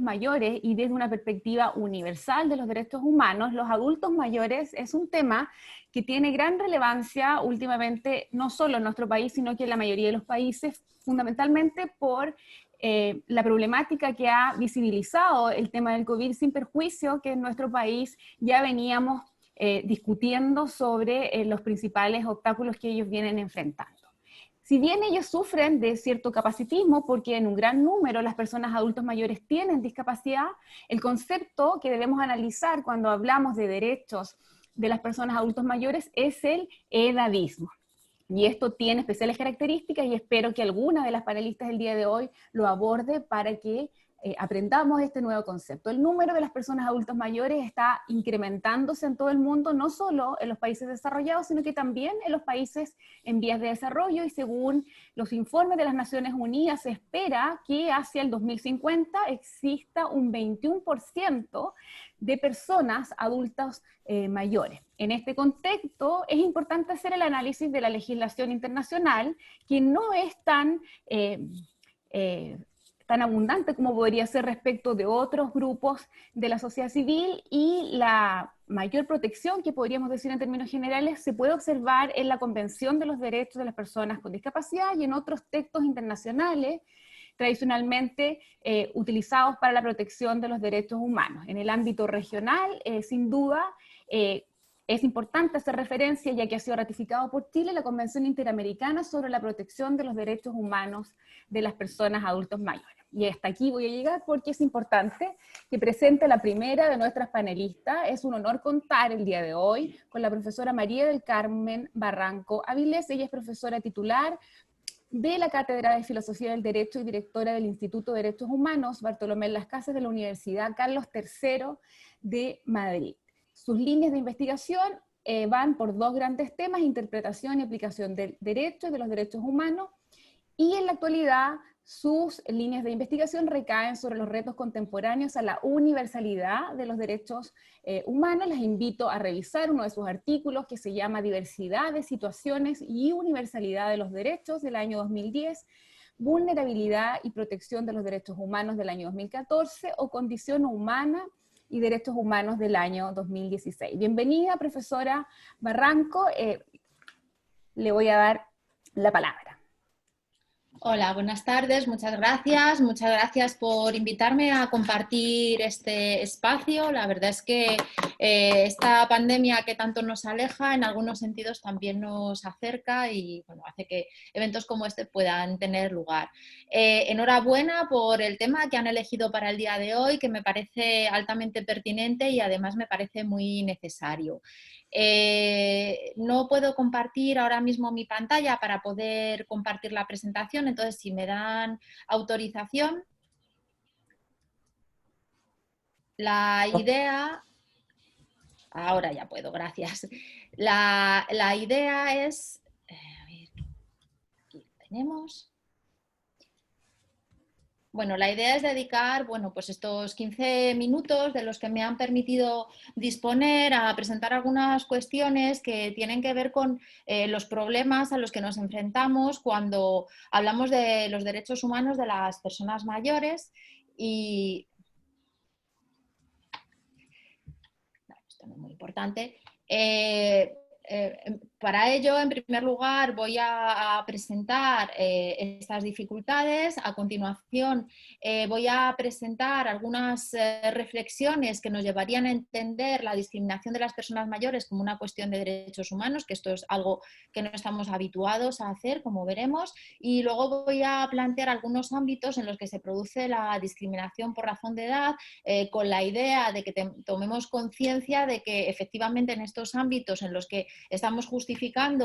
mayores y desde una perspectiva universal de los derechos humanos, los adultos mayores es un tema que tiene gran relevancia últimamente, no solo en nuestro país, sino que en la mayoría de los países, fundamentalmente por la problemática que ha visibilizado el tema del COVID, sin perjuicio que en nuestro país ya veníamos discutiendo sobre los principales obstáculos que ellos vienen enfrentando. Si bien ellos sufren de cierto capacitismo, porque en un gran número las personas adultos mayores tienen discapacidad, el concepto que debemos analizar cuando hablamos de derechos de las personas adultos mayores es el edadismo. Y esto tiene especiales características y espero que alguna de las panelistas del día de hoy lo aborde para que aprendamos este nuevo concepto. El número de las personas adultos mayores está incrementándose en todo el mundo, no solo en los países desarrollados, sino que también en los países en vías de desarrollo, y según los informes de las Naciones Unidas, se espera que hacia el 2050 exista un 21% de personas adultas mayores. En este contexto es importante hacer el análisis de la legislación internacional, que no es tan abundante como podría ser respecto de otros grupos de la sociedad civil, y la mayor protección que podríamos decir en términos generales se puede observar en la Convención de los Derechos de las Personas con Discapacidad y en otros textos internacionales tradicionalmente utilizados para la protección de los derechos humanos. En el ámbito regional, sin duda, es importante hacer referencia, ya que ha sido ratificado por Chile, la Convención Interamericana sobre la Protección de los Derechos Humanos de las Personas Adultos Mayores. Y hasta aquí voy a llegar porque es importante que presente la primera de nuestras panelistas. Es un honor contar el día de hoy con la profesora María del Carmen Barranco Avilés. Ella es profesora titular de la Cátedra de Filosofía del Derecho y directora del Instituto de Derechos Humanos Bartolomé Las Casas de la Universidad Carlos III de Madrid. Sus líneas de investigación van por dos grandes temas: interpretación y aplicación del derecho y de los derechos humanos, y en la actualidad sus líneas de investigación recaen sobre los retos contemporáneos a la universalidad de los derechos humanos. Les invito a revisar uno de sus artículos que se llama Diversidad de situaciones y universalidad de los derechos, del año 2010, Vulnerabilidad y protección de los derechos humanos, del año 2014, o Condición humana y derechos humanos, del año 2016. Bienvenida, profesora Barranco. Le voy a dar la palabra. Hola, buenas tardes, muchas gracias por invitarme a compartir este espacio. La verdad es que esta pandemia que tanto nos aleja, en algunos sentidos también nos acerca y bueno, hace que eventos como este puedan tener lugar. Enhorabuena por el tema que han elegido para el día de hoy, que me parece altamente pertinente y además me parece muy necesario. No puedo compartir ahora mismo mi pantalla para poder compartir la presentación, entonces si me dan autorización, la idea... Ahora ya puedo, gracias. La idea es... A ver, aquí lo tenemos. Bueno, la idea es dedicar, bueno, pues estos 15 minutos de los que me han permitido disponer a presentar algunas cuestiones que tienen que ver con los problemas a los que nos enfrentamos cuando hablamos de los derechos humanos de las personas mayores. Y esto no es muy importante. Para ello, en primer lugar, voy a presentar estas dificultades. A continuación, voy a presentar algunas reflexiones que nos llevarían a entender la discriminación de las personas mayores como una cuestión de derechos humanos, que esto es algo que no estamos habituados a hacer, como veremos. Y luego voy a plantear algunos ámbitos en los que se produce la discriminación por razón de edad, con la idea de que tomemos conciencia de que efectivamente en estos ámbitos en los que estamos justificando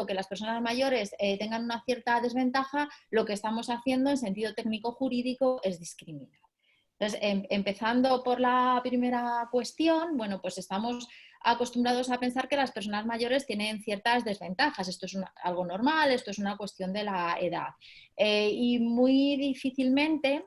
que las personas mayores tengan una cierta desventaja, lo que estamos haciendo en sentido técnico jurídico es discriminar. Entonces, empezando por la primera cuestión, bueno, pues estamos acostumbrados a pensar que las personas mayores tienen ciertas desventajas. Esto es algo normal, esto es una cuestión de la edad. Y muy difícilmente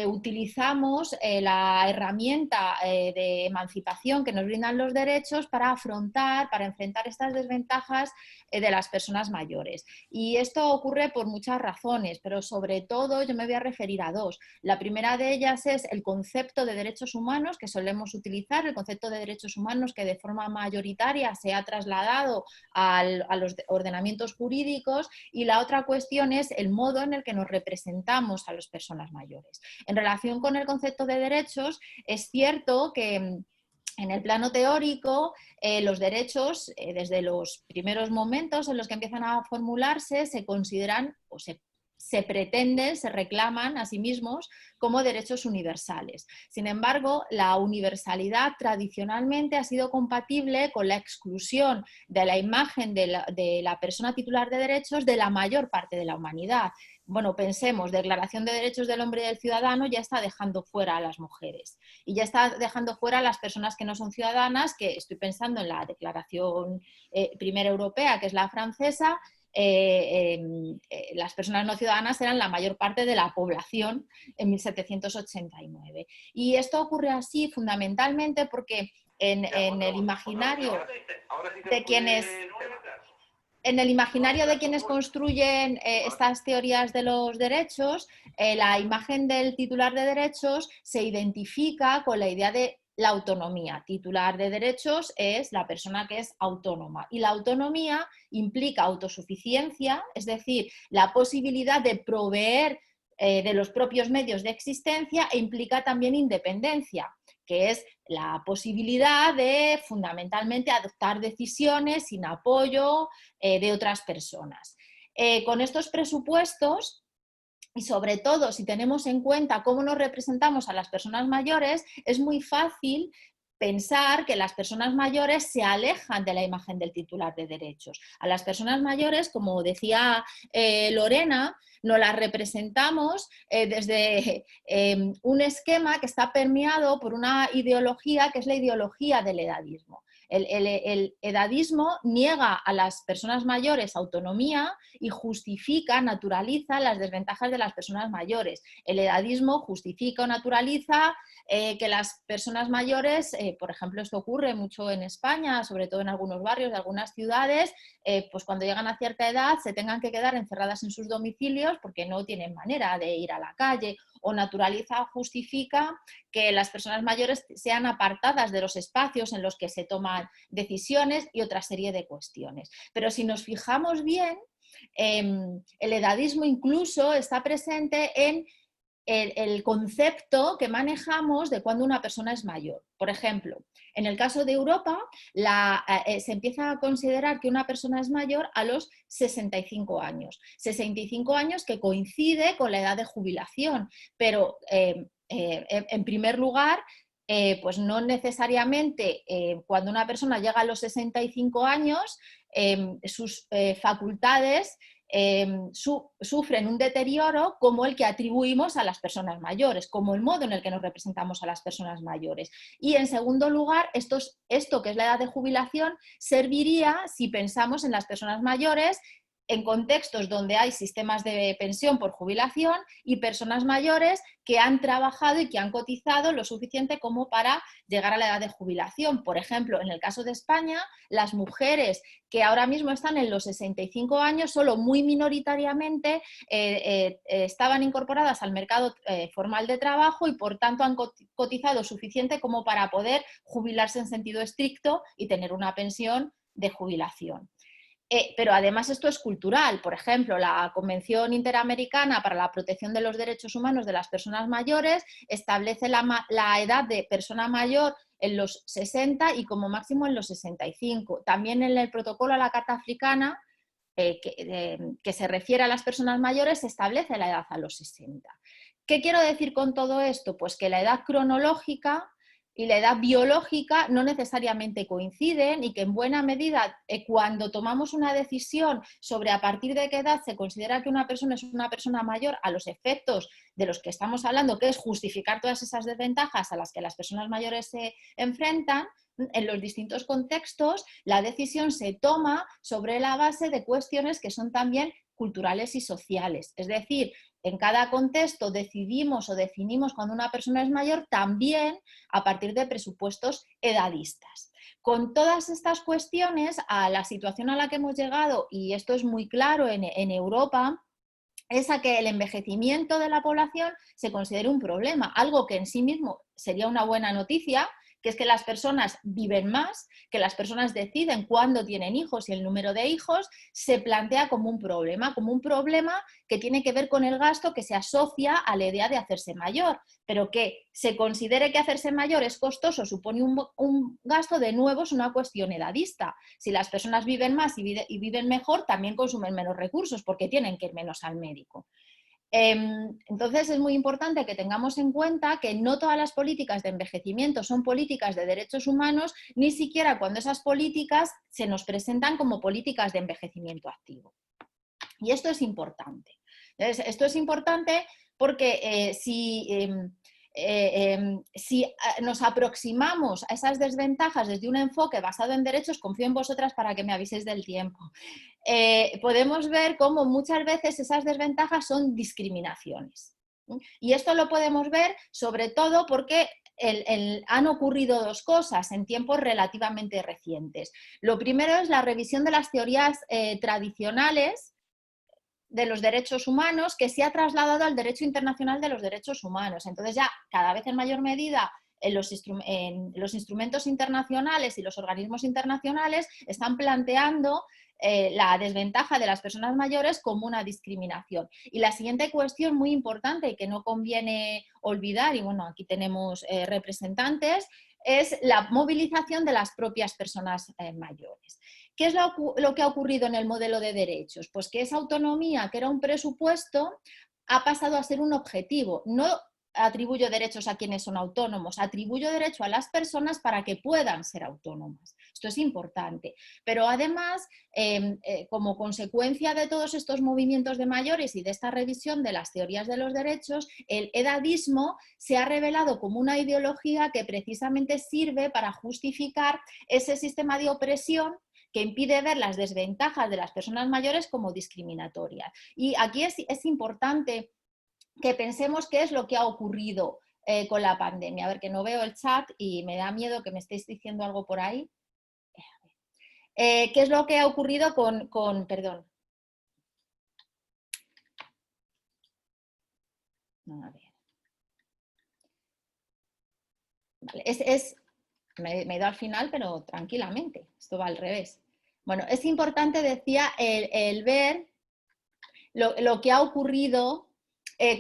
utilizamos la herramienta de emancipación que nos brindan los derechos para enfrentar estas desventajas de las personas mayores. Y esto ocurre por muchas razones, pero sobre todo yo me voy a referir a dos. La primera de ellas es el concepto de derechos humanos que solemos utilizar, el concepto de derechos humanos que de forma mayoritaria se ha trasladado a los ordenamientos jurídicos, y la otra cuestión es el modo en el que nos representamos a las personas mayores. En relación con el concepto de derechos, es cierto que en el plano teórico, los derechos, desde los primeros momentos en los que empiezan a formularse, se consideran o se pretenden, se reclaman a sí mismos como derechos universales. Sin embargo, la universalidad tradicionalmente ha sido compatible con la exclusión de la imagen de la persona titular de derechos de la mayor parte de la humanidad. Bueno, pensemos, Declaración de Derechos del Hombre y del Ciudadano ya está dejando fuera a las mujeres y ya está dejando fuera a las personas que no son ciudadanas, que estoy pensando en la Declaración Primera Europea, que es la francesa. Las personas no ciudadanas eran la mayor parte de la población en 1789. Y esto ocurre así fundamentalmente porque en el imaginario de quienes... En el imaginario de quienes construyen estas teorías de los derechos, la imagen del titular de derechos se identifica con la idea de la autonomía. Titular de derechos es la persona que es autónoma, y la autonomía implica autosuficiencia, es decir, la posibilidad de proveer de los propios medios de existencia, e implica también independencia, que es la posibilidad de fundamentalmente adoptar decisiones sin apoyo de otras personas. Con estos presupuestos, y sobre todo si tenemos en cuenta cómo nos representamos a las personas mayores, es muy fácil pensar que las personas mayores se alejan de la imagen del titular de derechos. A las personas mayores, como decía Lorena, nos las representamos desde un esquema que está permeado por una ideología que es la ideología del edadismo. El edadismo niega a las personas mayores autonomía y justifica, naturaliza las desventajas de las personas mayores. El edadismo justifica o naturaliza que las personas mayores, por ejemplo, esto ocurre mucho en España, sobre todo en algunos barrios de algunas ciudades, pues cuando llegan a cierta edad se tengan que quedar encerradas en sus domicilios porque no tienen manera de ir a la calle, o naturaliza o justifica que las personas mayores sean apartadas de los espacios en los que se toman decisiones y otra serie de cuestiones. Pero si nos fijamos bien, el edadismo incluso está presente en el concepto que manejamos de cuando una persona es mayor. Por ejemplo, en el caso de Europa, se empieza a considerar que una persona es mayor a los 65 años. 65 años que coincide con la edad de jubilación, pero en primer lugar, pues no necesariamente cuando una persona llega a los 65 años, sus facultades sufren un deterioro como el que atribuimos a las personas mayores, como el modo en el que nos representamos a las personas mayores. Y en segundo lugar, esto que es la edad de jubilación serviría si pensamos en las personas mayores en contextos donde hay sistemas de pensión por jubilación y personas mayores que han trabajado y que han cotizado lo suficiente como para llegar a la edad de jubilación. Por ejemplo, en el caso de España, las mujeres que ahora mismo están en los 65 años, solo muy minoritariamente estaban incorporadas al mercado formal de trabajo y por tanto han cotizado suficiente como para poder jubilarse en sentido estricto y tener una pensión de jubilación. Pero además esto es cultural. Por ejemplo, la Convención Interamericana para la Protección de los Derechos Humanos de las Personas Mayores establece la edad de persona mayor en los 60 y como máximo en los 65. También en el protocolo a la Carta Africana, que se refiere a las personas mayores, se establece la edad a los 60. ¿Qué quiero decir con todo esto? Pues que la edad cronológica y la edad biológica no necesariamente coinciden y que en buena medida cuando tomamos una decisión sobre a partir de qué edad se considera que una persona es una persona mayor a los efectos de los que estamos hablando, que es justificar todas esas desventajas a las que las personas mayores se enfrentan, en los distintos contextos la decisión se toma sobre la base de cuestiones que son también culturales y sociales. Es decir, en cada contexto decidimos o definimos cuando una persona es mayor también a partir de presupuestos edadistas. Con todas estas cuestiones, a la situación a la que hemos llegado, y esto es muy claro en Europa, es a que el envejecimiento de la población se considere un problema, algo que en sí mismo sería una buena noticia, que es que las personas viven más, que las personas deciden cuándo tienen hijos y el número de hijos, se plantea como un problema que tiene que ver con el gasto que se asocia a la idea de hacerse mayor, pero que se considere que hacerse mayor es costoso, supone un gasto, de nuevo es una cuestión edadista. Si las personas viven más y viven mejor, también consumen menos recursos porque tienen que ir menos al médico. Entonces es muy importante que tengamos en cuenta que no todas las políticas de envejecimiento son políticas de derechos humanos, ni siquiera cuando esas políticas se nos presentan como políticas de envejecimiento activo. Y esto es importante. Entonces, esto es importante porque si nos aproximamos a esas desventajas desde un enfoque basado en derechos, confío en vosotras para que me aviséis del tiempo, podemos ver cómo muchas veces esas desventajas son discriminaciones. Y esto lo podemos ver sobre todo porque han ocurrido dos cosas en tiempos relativamente recientes. Lo primero es la revisión de las teorías tradicionales de los derechos humanos, que se ha trasladado al derecho internacional de los derechos humanos. Entonces ya cada vez en mayor medida en los instrumentos internacionales y los organismos internacionales están planteando la desventaja de las personas mayores como una discriminación. Y la siguiente cuestión muy importante y que no conviene olvidar, y bueno, aquí tenemos representantes, es la movilización de las propias personas mayores. ¿Qué es lo que ha ocurrido en el modelo de derechos? Pues que esa autonomía, que era un presupuesto, ha pasado a ser un objetivo. No atribuyo derechos a quienes son autónomos, atribuyo derecho a las personas para que puedan ser autónomas. Esto es importante. Pero además, como consecuencia de todos estos movimientos de mayores y de esta revisión de las teorías de los derechos, el edadismo se ha revelado como una ideología que precisamente sirve para justificar ese sistema de opresión que impide ver las desventajas de las personas mayores como discriminatorias. Y aquí es importante que pensemos qué es lo que ha ocurrido con la pandemia. A ver, que no veo el chat y me da miedo que me estéis diciendo algo por ahí. ¿Qué es lo que ha ocurrido perdón? A ver. Vale, me he ido al final, pero tranquilamente. Esto va al revés. Bueno, es importante, decía, el ver lo que ha ocurrido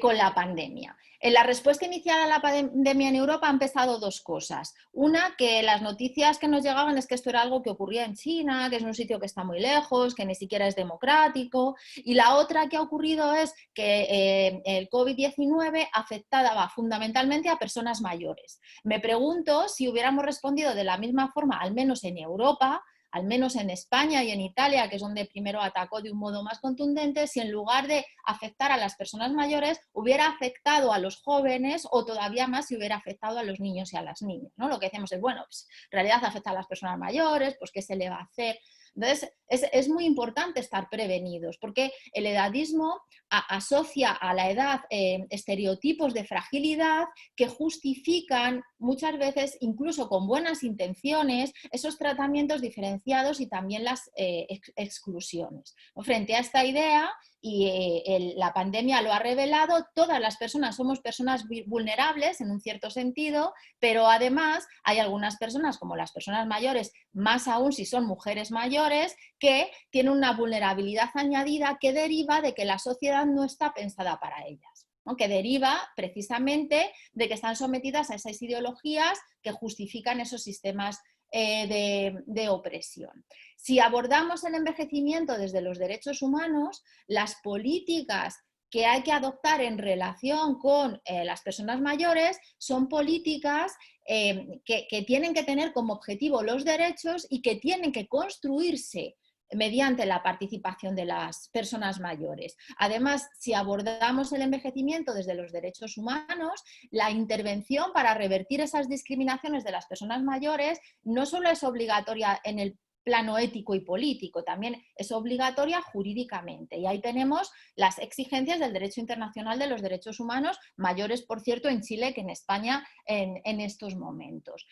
con la pandemia. En la respuesta inicial a la pandemia en Europa han empezado dos cosas. Una, que las noticias que nos llegaban es que esto era algo que ocurría en China, que es un sitio que está muy lejos, que ni siquiera es democrático. Y la otra que ha ocurrido es que el COVID-19 afectaba fundamentalmente a personas mayores. Me pregunto si hubiéramos respondido de la misma forma, al menos en Europa, al menos en España y en Italia, que es donde primero atacó de un modo más contundente, si en lugar de afectar a las personas mayores, hubiera afectado a los jóvenes o todavía más si hubiera afectado a los niños y a las niñas, ¿no? Lo que decimos es, bueno, pues en realidad afecta a las personas mayores, pues ¿qué se le va a hacer? Entonces, es muy importante estar prevenidos, porque el edadismo asocia a la edad estereotipos de fragilidad que justifican muchas veces, incluso con buenas intenciones, esos tratamientos diferenciados y también las exclusiones. Frente a esta idea, y la pandemia lo ha revelado, todas las personas somos personas vulnerables en un cierto sentido, pero además hay algunas personas, como las personas mayores, más aún si son mujeres mayores, que tienen una vulnerabilidad añadida que deriva de que la sociedad no está pensada para ellas, ¿no? Que deriva precisamente de que están sometidas a esas ideologías que justifican esos sistemas de opresión. Si abordamos el envejecimiento desde los derechos humanos, las políticas que hay que adoptar en relación con las personas mayores son políticas que tienen que tener como objetivo los derechos y que tienen que construirse mediante la participación de las personas mayores. Además, si abordamos el envejecimiento desde los derechos humanos, la intervención para revertir esas discriminaciones de las personas mayores no solo es obligatoria en el plano ético y político, también es obligatoria jurídicamente. Y ahí tenemos las exigencias del derecho internacional de los derechos humanos, mayores, por cierto, en Chile que en España en estos momentos.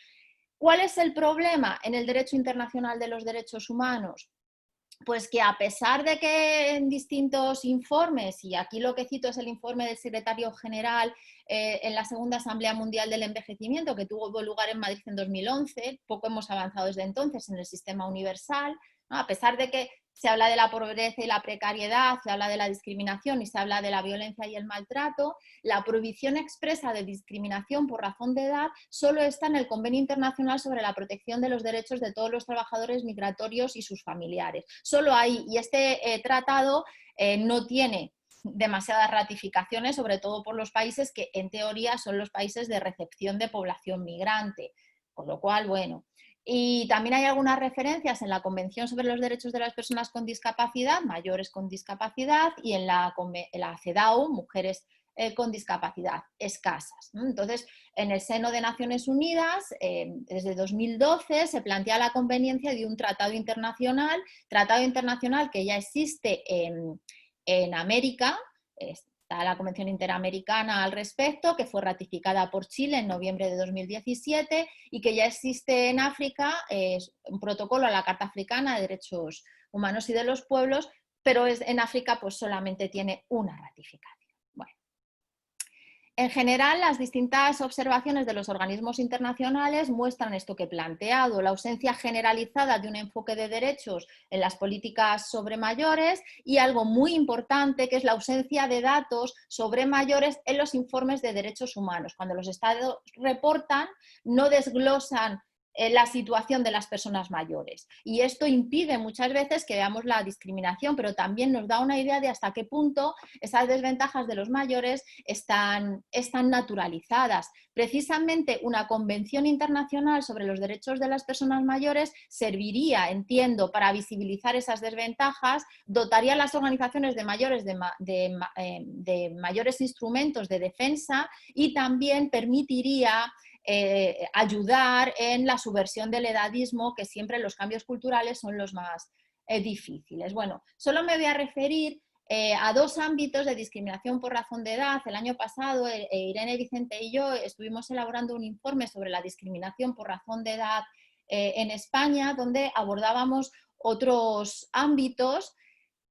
¿Cuál es el problema en el derecho internacional de los derechos humanos? Pues que a pesar de que en distintos informes, y aquí lo que cito es el informe del secretario general en la Segunda Asamblea Mundial del Envejecimiento, que tuvo lugar en Madrid en 2011, poco hemos avanzado desde entonces en el sistema universal, ¿no? A pesar de que se habla de la pobreza y la precariedad, se habla de la discriminación y se habla de la violencia y el maltrato, la prohibición expresa de discriminación por razón de edad solo está en el Convenio Internacional sobre la Protección de los Derechos de todos los trabajadores migratorios y sus familiares. Solo ahí, y este tratado no tiene demasiadas ratificaciones, sobre todo por los países que en teoría son los países de recepción de población migrante, con lo cual, bueno. Y también hay algunas referencias en la Convención sobre los Derechos de las Personas con Discapacidad, mayores con discapacidad, y en la CEDAW, mujeres con discapacidad, escasas. Entonces, en el seno de Naciones Unidas, desde 2012, se plantea la conveniencia de un tratado internacional que ya existe en América. Está la Convención Interamericana al respecto, que fue ratificada por Chile en noviembre de 2017 y que ya existe en África, un protocolo a la Carta Africana de Derechos Humanos y de los Pueblos, pero en África pues solamente tiene una ratificación. Bueno. En general, las distintas observaciones de los organismos internacionales muestran esto que he planteado, la ausencia generalizada de un enfoque de derechos en las políticas sobre mayores y algo muy importante que es la ausencia de datos sobre mayores en los informes de derechos humanos. Cuando los estados reportan, no desglosan la situación de las personas mayores. Y esto impide muchas veces que veamos la discriminación, pero también nos da una idea de hasta qué punto esas desventajas de los mayores están naturalizadas. Precisamente una convención internacional sobre los derechos de las personas mayores serviría, entiendo, para visibilizar esas desventajas, dotaría a las organizaciones de mayores de mayores instrumentos de defensa y también permitiría ayudar en la subversión del edadismo, que siempre los cambios culturales son los más difíciles. Bueno, solo me voy a referir a dos ámbitos de discriminación por razón de edad. El año pasado Irene Vicente y yo estuvimos elaborando un informe sobre la discriminación por razón de edad en España, donde abordábamos otros ámbitos.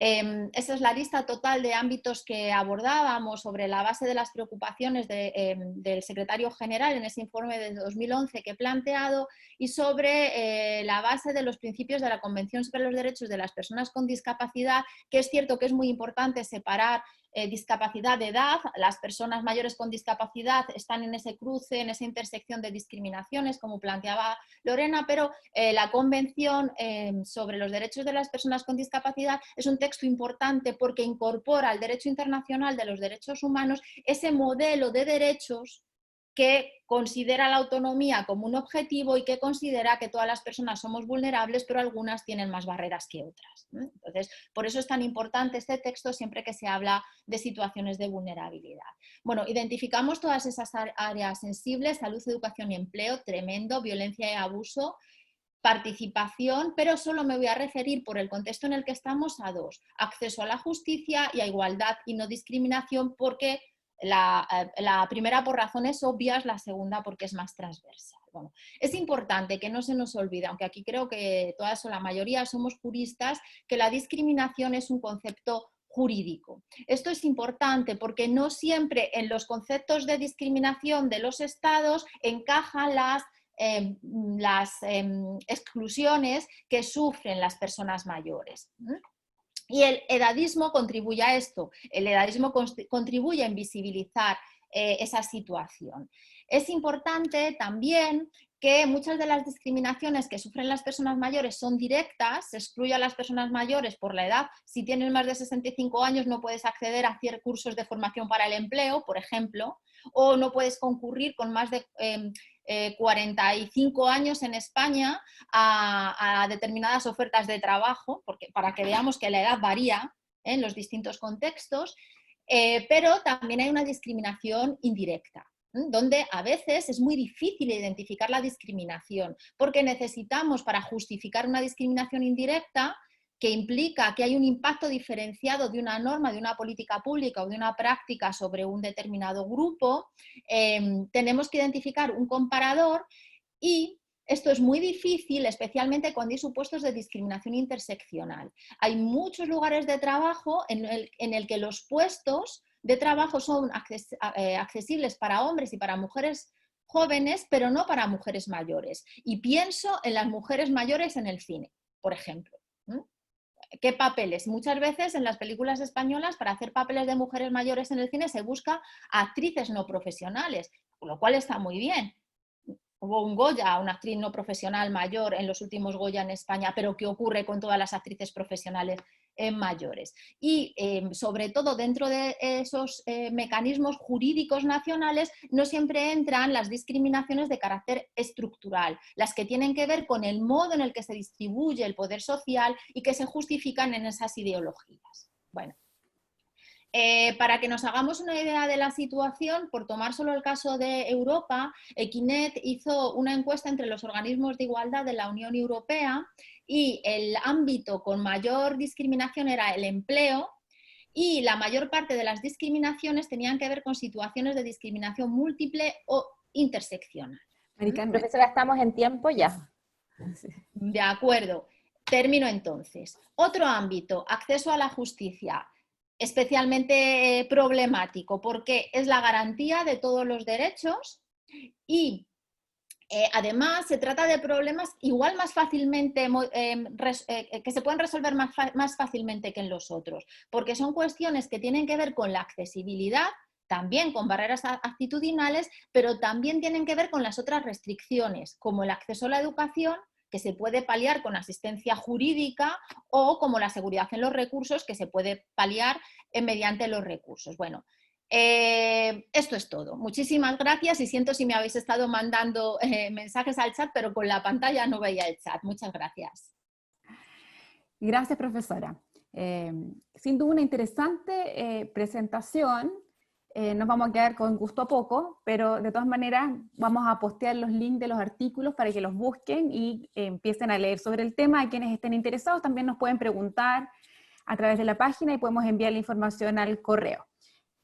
Esa es la lista total de ámbitos que abordábamos sobre la base de las preocupaciones del secretario general en ese informe de 2011 que he planteado y sobre la base de los principios de la Convención sobre los Derechos de las Personas con Discapacidad, que es cierto que es muy importante separar discapacidad de edad. Las personas mayores con discapacidad están en ese cruce, en esa intersección de discriminaciones, como planteaba Lorena, pero la Convención sobre los Derechos de las Personas con Discapacidad es un texto importante porque incorpora al derecho internacional de los derechos humanos ese modelo de derechos que considera la autonomía como un objetivo y que considera que todas las personas somos vulnerables, pero algunas tienen más barreras que otras. Entonces, por eso es tan importante este texto siempre que se habla de situaciones de vulnerabilidad. Bueno, identificamos todas esas áreas sensibles: salud, educación y empleo, tremendo, violencia y abuso, participación, pero solo me voy a referir por el contexto en el que estamos a dos: acceso a la justicia y a igualdad y no discriminación, porque la primera por razones obvias, la segunda porque es más transversal. Bueno, es importante que no se nos olvide, aunque aquí creo que todas o la mayoría somos juristas, que la discriminación es un concepto jurídico. Esto es importante porque no siempre en los conceptos de discriminación de los estados encajan las exclusiones que sufren las personas mayores. Y el edadismo contribuye a esto. El edadismo contribuye a invisibilizar esa situación. Es importante también que muchas de las discriminaciones que sufren las personas mayores son directas. Se excluye a las personas mayores por la edad. Si tienes más de 65 años no puedes acceder a ciertos cursos de formación para el empleo, por ejemplo, o no puedes concurrir con más de 45 años en España a determinadas ofertas de trabajo, porque, para que veamos que la edad varía en los distintos contextos, pero también hay una discriminación indirecta. donde a veces es muy difícil identificar la discriminación, porque necesitamos, para justificar una discriminación indirecta, que implica que hay un impacto diferenciado de una norma, de una política pública o de una práctica sobre un determinado grupo, tenemos que identificar un comparador, y esto es muy difícil, especialmente cuando hay supuestos de discriminación interseccional. Hay muchos lugares de trabajo en el que los puestos de trabajo son accesibles para hombres y para mujeres jóvenes, pero no para mujeres mayores. Y pienso en las mujeres mayores en el cine, por ejemplo. ¿Qué papeles? Muchas veces en las películas españolas, para hacer papeles de mujeres mayores en el cine, se busca actrices no profesionales, lo cual está muy bien. Hubo un Goya, una actriz no profesional mayor en los últimos Goya en España, pero ¿qué ocurre con todas las actrices profesionales mayores? Y sobre todo dentro de esos mecanismos jurídicos nacionales no siempre entran las discriminaciones de carácter estructural, las que tienen que ver con el modo en el que se distribuye el poder social y que se justifican en esas ideologías. Bueno. Para que nos hagamos una idea de la situación, por tomar solo el caso de Europa, Equinet hizo una encuesta entre los organismos de igualdad de la Unión Europea y el ámbito con mayor discriminación era el empleo, y la mayor parte de las discriminaciones tenían que ver con situaciones de discriminación múltiple o interseccional. Profesora, estamos en tiempo ya. De acuerdo. Termino entonces. Otro ámbito, acceso a la justicia. Especialmente problemático porque es la garantía de todos los derechos y además se trata de problemas igual más fácilmente, que se pueden resolver más fácilmente que en los otros, porque son cuestiones que tienen que ver con la accesibilidad, también con barreras actitudinales, pero también tienen que ver con las otras restricciones, como el acceso a la educación, que se puede paliar con asistencia jurídica, o como la seguridad en los recursos, que se puede paliar mediante los recursos. Bueno, esto es todo. Muchísimas gracias y siento si me habéis estado mandando mensajes al chat, pero con la pantalla no veía el chat. Muchas gracias. Gracias, profesora. Sin duda una interesante presentación. Nos vamos a quedar con gusto a poco, pero de todas maneras vamos a postear los links de los artículos para que los busquen y empiecen a leer sobre el tema. A quienes estén interesados también nos pueden preguntar a través de la página y podemos enviar la información al correo.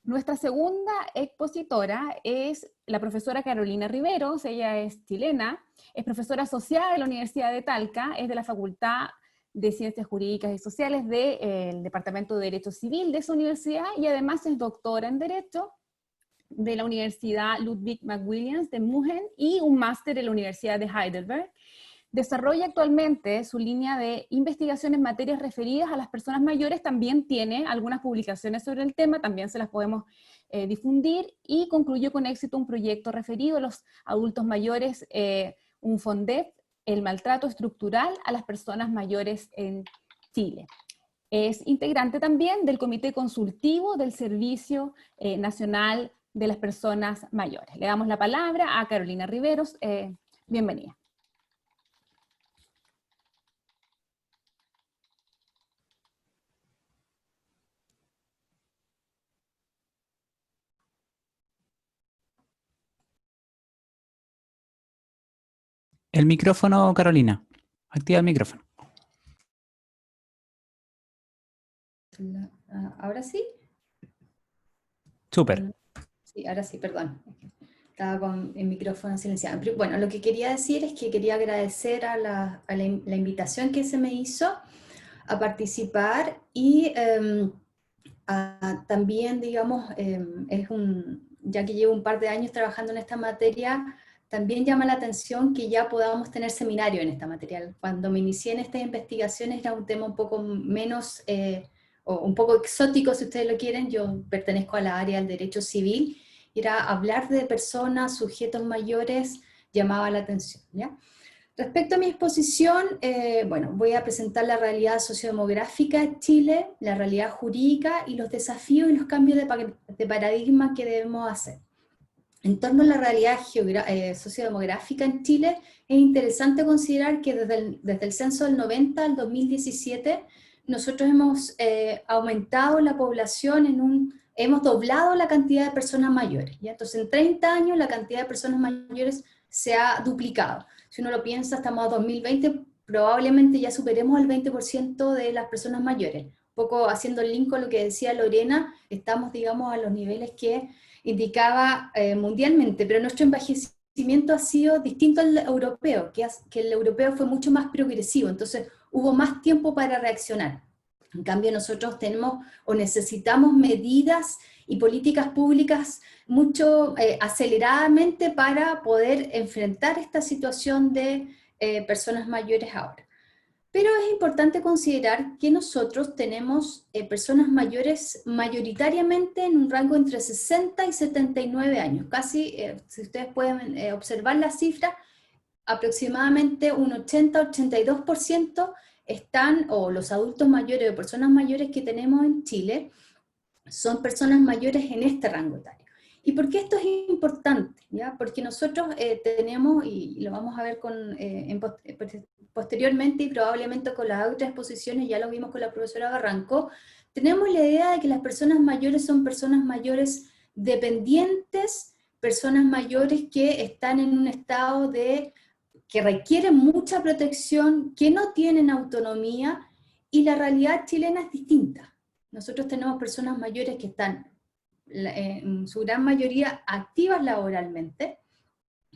Nuestra segunda expositora es la profesora Carolina Riveros. Ella es chilena, es profesora asociada de la Universidad de Talca, es de la Facultad de Ciencias Jurídicas y Sociales del Departamento de Derecho Civil de esa universidad, y además es doctora en Derecho de la Universidad Ludwig Maximilians de München y un máster en la Universidad de Heidelberg. Desarrolla actualmente su línea de investigación en materias referidas a las personas mayores, también tiene algunas publicaciones sobre el tema, también se las podemos difundir, y concluyó con éxito un proyecto referido a los adultos mayores, un FONDEP, el maltrato estructural a las personas mayores en Chile. Es integrante también del Comité Consultivo del Servicio Nacional de las Personas Mayores. Le damos la palabra a Carolina Riveros. Bienvenida. El micrófono, Carolina. Activa el micrófono. ¿Ahora sí? Súper. Sí, ahora sí, perdón. Estaba con el micrófono silenciado. Bueno, lo que quería decir es que quería agradecer a la invitación que se me hizo a participar y también, digamos, ya que llevo un par de años trabajando en esta materia, también llama la atención que ya podamos tener seminario en esta materia. Cuando me inicié en estas investigaciones era un tema un poco menos, o un poco exótico si ustedes lo quieren. Yo pertenezco a la área del derecho civil, y era hablar de personas, sujetos mayores, llamaba la atención, ¿ya? Respecto a mi exposición, bueno, voy a presentar la realidad sociodemográfica de Chile, la realidad jurídica y los desafíos y los cambios de paradigma que debemos hacer. En torno a la realidad sociodemográfica en Chile, es interesante considerar que desde el censo del 90 al 2017, nosotros hemos aumentado la población en un hemos doblado la cantidad de personas mayores, ¿ya? Entonces en 30 años la cantidad de personas mayores se ha duplicado. Si uno lo piensa, estamos a 2020, probablemente ya superemos el 20% de las personas mayores. Un poco haciendo el link con lo que decía Lorena, estamos, digamos, a los niveles que indicaba mundialmente, pero nuestro envejecimiento ha sido distinto al europeo, que el europeo fue mucho más progresivo, entonces hubo más tiempo para reaccionar. En cambio, nosotros tenemos o necesitamos medidas y políticas públicas mucho aceleradamente para poder enfrentar esta situación de personas mayores ahora. Pero es importante considerar que nosotros tenemos personas mayores mayoritariamente en un rango entre 60 y 79 años. Casi, si ustedes pueden observar la cifra, aproximadamente un 80-82% están, o los adultos mayores o personas mayores que tenemos en Chile, son personas mayores en este rango etario. ¿Y por qué esto es importante? ¿Ya? Porque nosotros tenemos, y lo vamos a ver posteriormente y probablemente con las otras exposiciones, ya lo vimos con la profesora Barranco, tenemos la idea de que las personas mayores son personas mayores dependientes, personas mayores que están en un estado que requieren mucha protección, que no tienen autonomía, y la realidad chilena es distinta. Nosotros tenemos personas mayores que están, en su gran mayoría, activas laboralmente,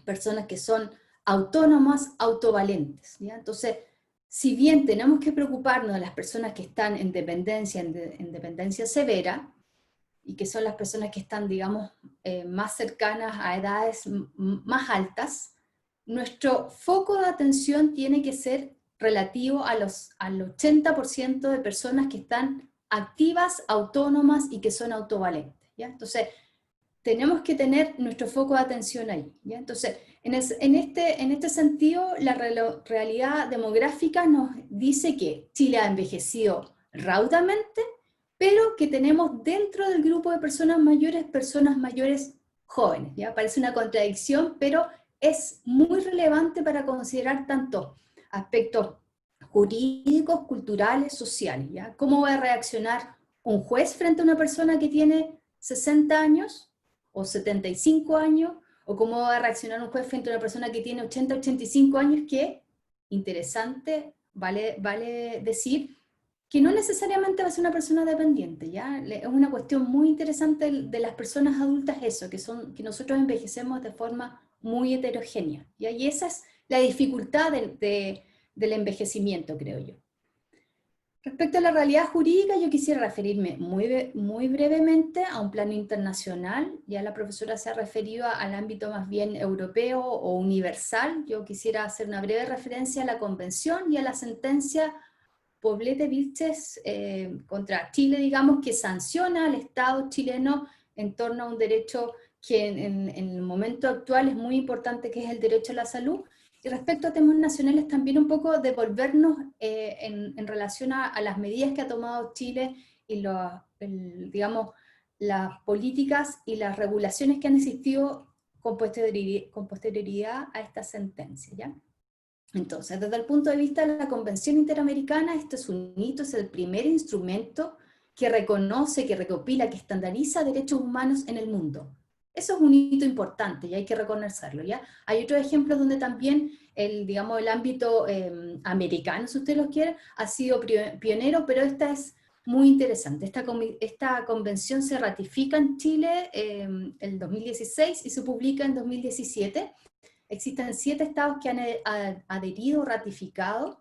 personas que son autónomas, autovalentes, ¿ya? Entonces, si bien tenemos que preocuparnos de las personas que están en dependencia severa, y que son las personas que están, digamos, más cercanas a edades más altas, nuestro foco de atención tiene que ser relativo al 80% de personas que están activas, autónomas y que son autovalentes, ¿ya? Entonces, tenemos que tener nuestro foco de atención ahí, ¿ya? Entonces, en este sentido, la realidad demográfica nos dice que Chile ha envejecido raudamente, pero que tenemos dentro del grupo de personas mayores jóvenes, ¿ya? Parece una contradicción, pero es muy relevante para considerar tanto aspectos jurídicos, culturales, sociales, ¿ya? ¿Cómo va a reaccionar un juez frente a una persona que tiene 60 años o 75 años? ¿O cómo va a reaccionar un juez frente a una persona que tiene 80, 85 años? Que, interesante, vale decir, que no necesariamente va a ser una persona dependiente, ¿ya? Es una cuestión muy interesante de las personas adultas eso, que nosotros envejecemos de forma muy heterogénea, ¿ya? Y esa es la dificultad del envejecimiento, creo yo. Respecto a la realidad jurídica, yo quisiera referirme muy brevemente a un plano internacional. Ya la profesora se ha referido al ámbito más bien europeo o universal. Yo quisiera hacer una breve referencia a la Convención y a la sentencia Poblete-Vilches contra Chile, digamos, que sanciona al Estado chileno en torno a un derecho que en el momento actual es muy importante, que es el derecho a la salud. Y respecto a temas nacionales, también un poco devolvernos en relación a las medidas que ha tomado Chile y digamos, las políticas y las regulaciones que han existido con posterioridad a esta sentencia, ¿ya? Entonces, desde el punto de vista de la Convención Interamericana, este es un hito, es el primer instrumento que reconoce, que recopila, que estandariza derechos humanos en el mundo. Eso es un hito importante y hay que reconocerlo, ¿ya? Hay otros ejemplos donde también el ámbito americano, si usted lo quiere, ha sido pionero, pero esta es muy interesante. Esta convención se ratifica en Chile el 2016 y se publica en 2017. Existen 7 estados que han adherido, ratificado.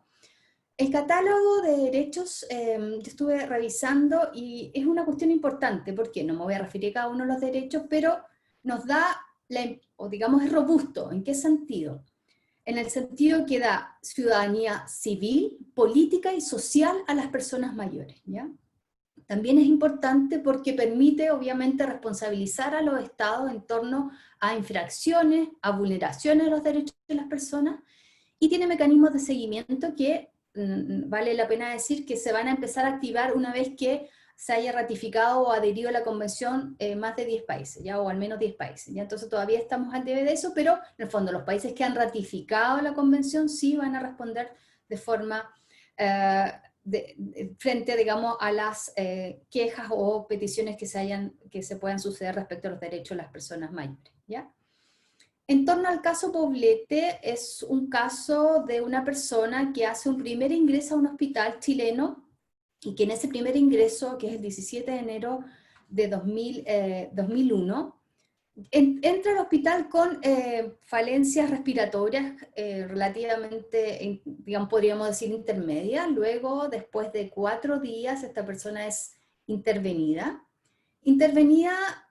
El catálogo de derechos, yo estuve revisando y es una cuestión importante, porque no me voy a referir a cada uno de los derechos, pero nos da, o digamos es robusto. ¿En qué sentido? En el sentido que da ciudadanía civil, política y social a las personas mayores, ¿ya? También es importante porque permite, obviamente, responsabilizar a los estados en torno a infracciones, a vulneraciones de los derechos de las personas, y tiene mecanismos de seguimiento que vale la pena decir que se van a empezar a activar una vez que se haya ratificado o adherido a la convención más de 10 países, ¿ya? O al menos 10 países, ¿ya? Entonces todavía estamos al debe de eso, pero en el fondo los países que han ratificado la convención sí van a responder de forma frente, digamos, a las quejas o peticiones que se puedan suceder respecto a los derechos de las personas mayores, ¿ya? En torno al caso Poblete, es un caso de una persona que hace un primer ingreso a un hospital chileno, y que en ese primer ingreso, que es el 17 de enero de 2001, entra al hospital con falencias respiratorias relativamente, digamos, podríamos decir intermedias. Luego, después de 4 días, esta persona es intervenida.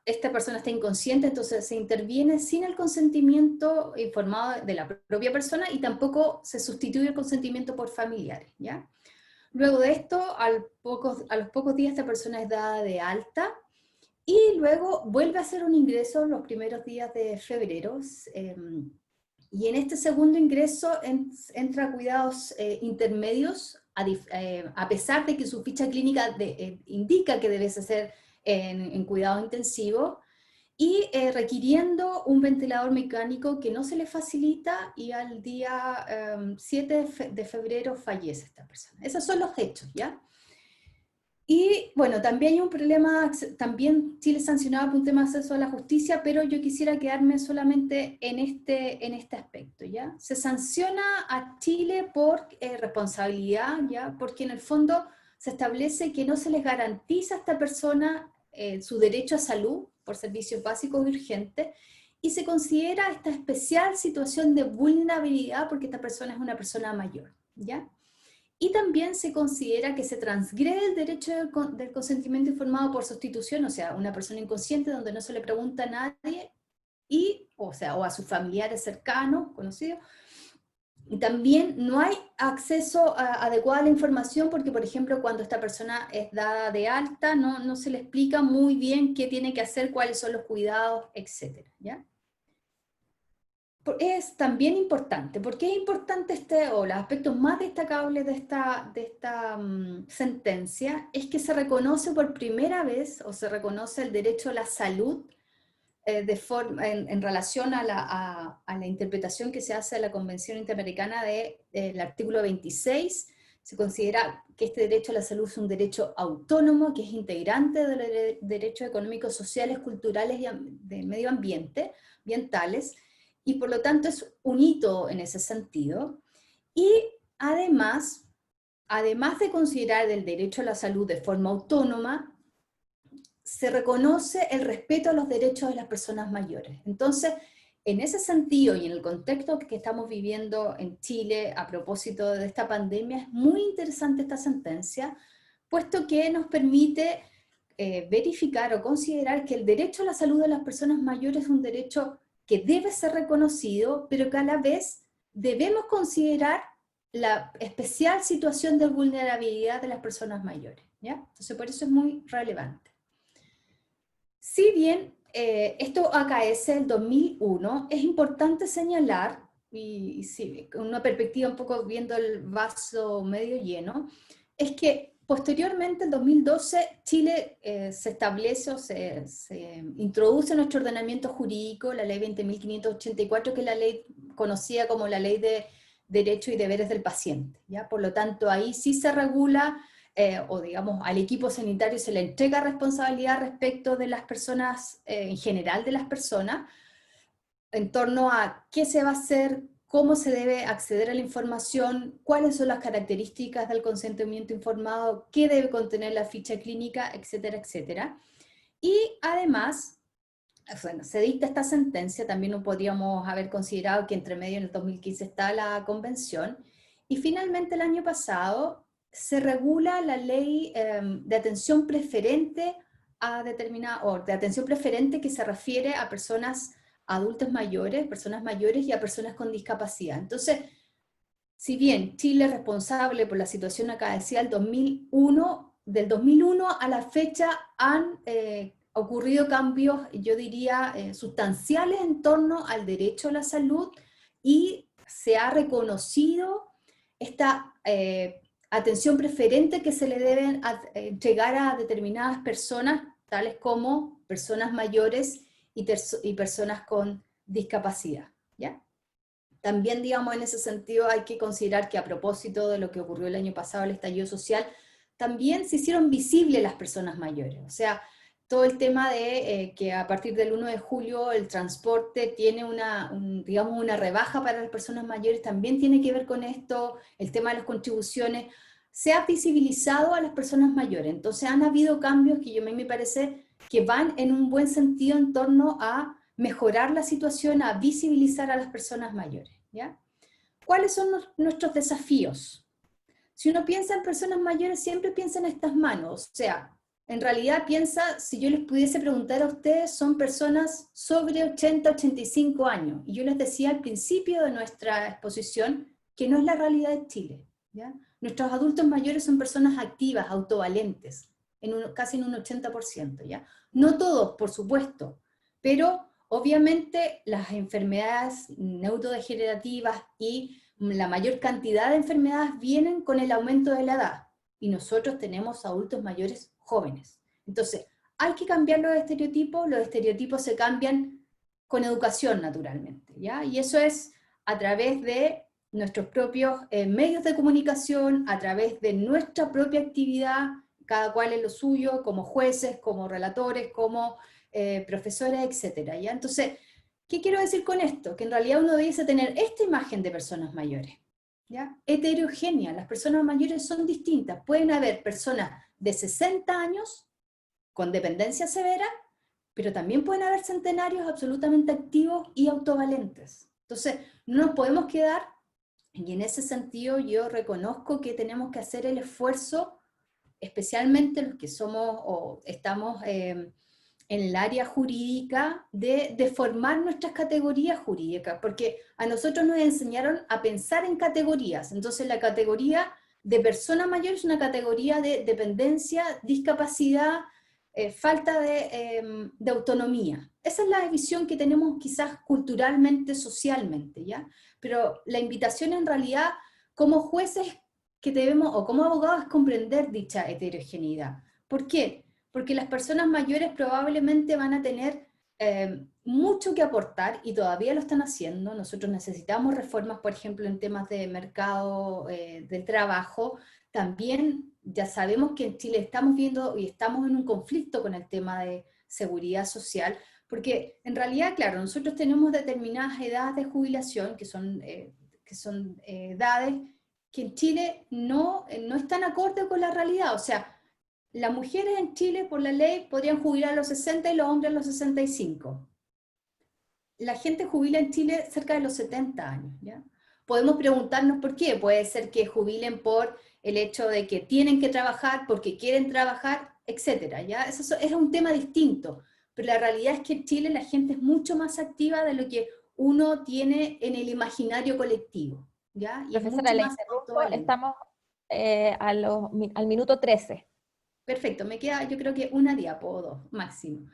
Esta persona está inconsciente, entonces se interviene sin el consentimiento informado de la propia persona, y tampoco se sustituye el consentimiento por familiares, ¿ya? Luego de esto, a los pocos días, esta persona es dada de alta, y luego vuelve a hacer un ingreso los primeros días de febrero, y en este segundo ingreso entra a cuidados intermedios, a pesar de que su ficha clínica indica que debe ser en cuidado intensivo, y requiriendo un ventilador mecánico que no se le facilita, y al día 7 de febrero fallece esta persona. Esos son los hechos, ¿ya? Y bueno, también hay un problema, también Chile sancionado por un tema de acceso a la justicia, pero yo quisiera quedarme solamente en este aspecto, ¿ya? Se sanciona a Chile por responsabilidad, ¿ya? Porque en el fondo se establece que no se les garantiza a esta persona su derecho a salud por servicios básicos y urgentes, y se considera esta especial situación de vulnerabilidad porque esta persona es una persona mayor, ¿ya? Y también se considera que se transgrede el derecho del consentimiento informado por sustitución, o sea, una persona inconsciente donde no se le pregunta a nadie, o a sus familiares cercanos, conocidos. Y también no hay acceso adecuado a la información porque, por ejemplo, cuando esta persona es dada de alta, no se le explica muy bien qué tiene que hacer, cuáles son los cuidados, etc., ¿ya? Es también importante. ¿Por qué es importante los aspectos más destacables de esta sentencia? Es que se reconoce por primera vez, o se reconoce el derecho a la salud en relación a la interpretación que se hace de la Convención Interamericana del artículo 26. Se considera que este derecho a la salud es un derecho autónomo, que es integrante de los derechos económicos, sociales, culturales y de medio ambiente, ambientales, y por lo tanto es un hito en ese sentido. Y además de considerar el derecho a la salud de forma autónoma, se reconoce el respeto a los derechos de las personas mayores. Entonces, en ese sentido y en el contexto que estamos viviendo en Chile a propósito de esta pandemia, es muy interesante esta sentencia, puesto que nos permite verificar o considerar que el derecho a la salud de las personas mayores es un derecho que debe ser reconocido, pero que a la vez debemos considerar la especial situación de vulnerabilidad de las personas mayores, ¿ya? Entonces por eso es muy relevante. Si bien esto acaece el 2001, es importante señalar, y sí, con una perspectiva un poco viendo el vaso medio lleno, es que posteriormente, en 2012, Chile se establece o se introduce en nuestro ordenamiento jurídico la ley 20.584, que es la ley conocida como la Ley de Derechos y Deberes del Paciente, ¿ya? Por lo tanto, ahí sí se regula, o digamos, al equipo sanitario se le entrega responsabilidad respecto de las personas, en general de las personas, en torno a qué se va a hacer, cómo se debe acceder a la información, cuáles son las características del consentimiento informado, qué debe contener la ficha clínica, etcétera, etcétera. Y además, bueno, se dicta esta sentencia, también no podríamos haber considerado que entre medio en el 2015 está la convención, y finalmente el año pasado se regula la ley de atención preferente de atención preferente que se refiere a personas adultos mayores, personas mayores y a personas con discapacidad. Entonces, si bien Chile es responsable por la situación acaecida del 2001, del 2001 a la fecha han ocurrido cambios, yo diría, sustanciales en torno al derecho a la salud, y se ha reconocido esta atención preferente que se le deben entregar a determinadas personas, tales como personas mayores y personas con discapacidad, ¿ya? También, digamos, en ese sentido hay que considerar que a propósito de lo que ocurrió el año pasado, el estallido social, también se hicieron visibles las personas mayores. O sea, todo el tema de que a partir del 1 de julio el transporte tiene digamos, una rebaja para las personas mayores, también tiene que ver con esto, el tema de las contribuciones, se ha visibilizado a las personas mayores. Entonces han habido cambios que a mí me parece que van en un buen sentido en torno a mejorar la situación, a visibilizar a las personas mayores, ¿ya? ¿Cuáles son nuestros desafíos? Si uno piensa en personas mayores, siempre piensa en estas manos, o sea, en realidad piensa, si yo les pudiese preguntar a ustedes, son personas sobre 80, 85 años, y yo les decía al principio de nuestra exposición que no es la realidad de Chile, ¿ya? Nuestros adultos mayores son personas activas, autovalentes, casi en un 80%, ¿ya? No todos, por supuesto, pero obviamente las enfermedades neurodegenerativas y la mayor cantidad de enfermedades vienen con el aumento de la edad, y nosotros tenemos adultos mayores jóvenes. Entonces, hay que cambiar los estereotipos se cambian con educación naturalmente, ¿ya? Y eso es a través de nuestros propios medios de comunicación, a través de nuestra propia actividad, cada cual en lo suyo, como jueces, como relatores, como profesores, etcétera, ¿ya? Entonces, ¿qué quiero decir con esto? Que en realidad uno debe tener esta imagen de personas mayores, ¿ya? Heterogénea, las personas mayores son distintas, pueden haber personas de 60 años con dependencia severa, pero también pueden haber centenarios absolutamente activos y autovalentes. Entonces, no nos podemos quedar, y en ese sentido yo reconozco que tenemos que hacer el esfuerzo, especialmente los que somos o estamos en el área jurídica, de formar nuestras categorías jurídicas, porque a nosotros nos enseñaron a pensar en categorías. Entonces la categoría de persona mayor es una categoría de dependencia, discapacidad, falta de autonomía. Esa es la visión que tenemos quizás culturalmente, socialmente, ¿ya? Pero la invitación en realidad, como jueces que debemos, o como abogados, es comprender dicha heterogeneidad. ¿Por qué? Porque las personas mayores probablemente van a tener mucho que aportar, y todavía lo están haciendo. Nosotros necesitamos reformas, por ejemplo, en temas de mercado del trabajo. También ya sabemos que en Chile estamos viendo y estamos en un conflicto con el tema de seguridad social, porque en realidad, claro, nosotros tenemos determinadas edades de jubilación, que son edades que en Chile no están acorde con la realidad. O sea, las mujeres en Chile, por la ley, podrían jubilar a los 60 y los hombres a los 65. La gente jubila en Chile cerca de los 70 años, ¿ya? Podemos preguntarnos por qué. Puede ser que jubilen por el hecho de que tienen que trabajar, porque quieren trabajar, etcétera, ¿ya? Eso es un tema distinto. Pero la realidad es que en Chile la gente es mucho más activa de lo que uno tiene en el imaginario colectivo, ¿ya? Y Profesora, es la mucho más interrumpo, autovalente. estamos al minuto 13. Perfecto, me queda yo creo que una diapo o dos máximo.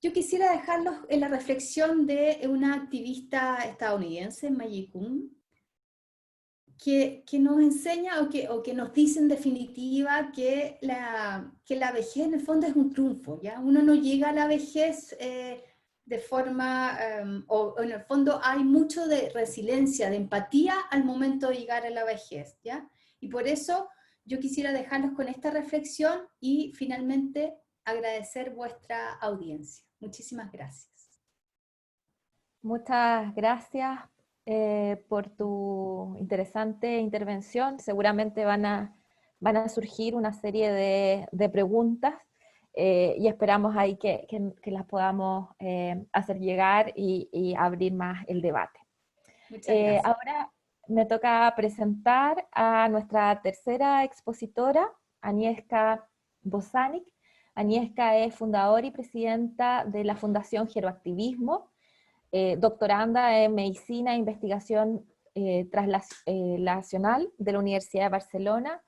Yo quisiera dejarlos en la reflexión de una activista estadounidense, Maggie Kuhn, que nos enseña o que nos dice en definitiva que la vejez en el fondo es un triunfo, ¿ya? Uno no llega a la vejez de forma, o en el fondo hay mucho de resiliencia, de empatía al momento de llegar a la vejez, ¿ya? Y por eso yo quisiera dejarlos con esta reflexión y finalmente agradecer vuestra audiencia. Muchísimas gracias. Muchas gracias por tu interesante intervención. Seguramente van a surgir una serie de preguntas y esperamos ahí que las podamos hacer llegar y abrir más el debate. Muchas gracias. Ahora me toca presentar a nuestra tercera expositora, Agnieszka Bosanic. Agnieszka es fundadora y presidenta de la Fundación Geroactivismo, doctoranda en Medicina e Investigación Translacional de la Universidad de Barcelona,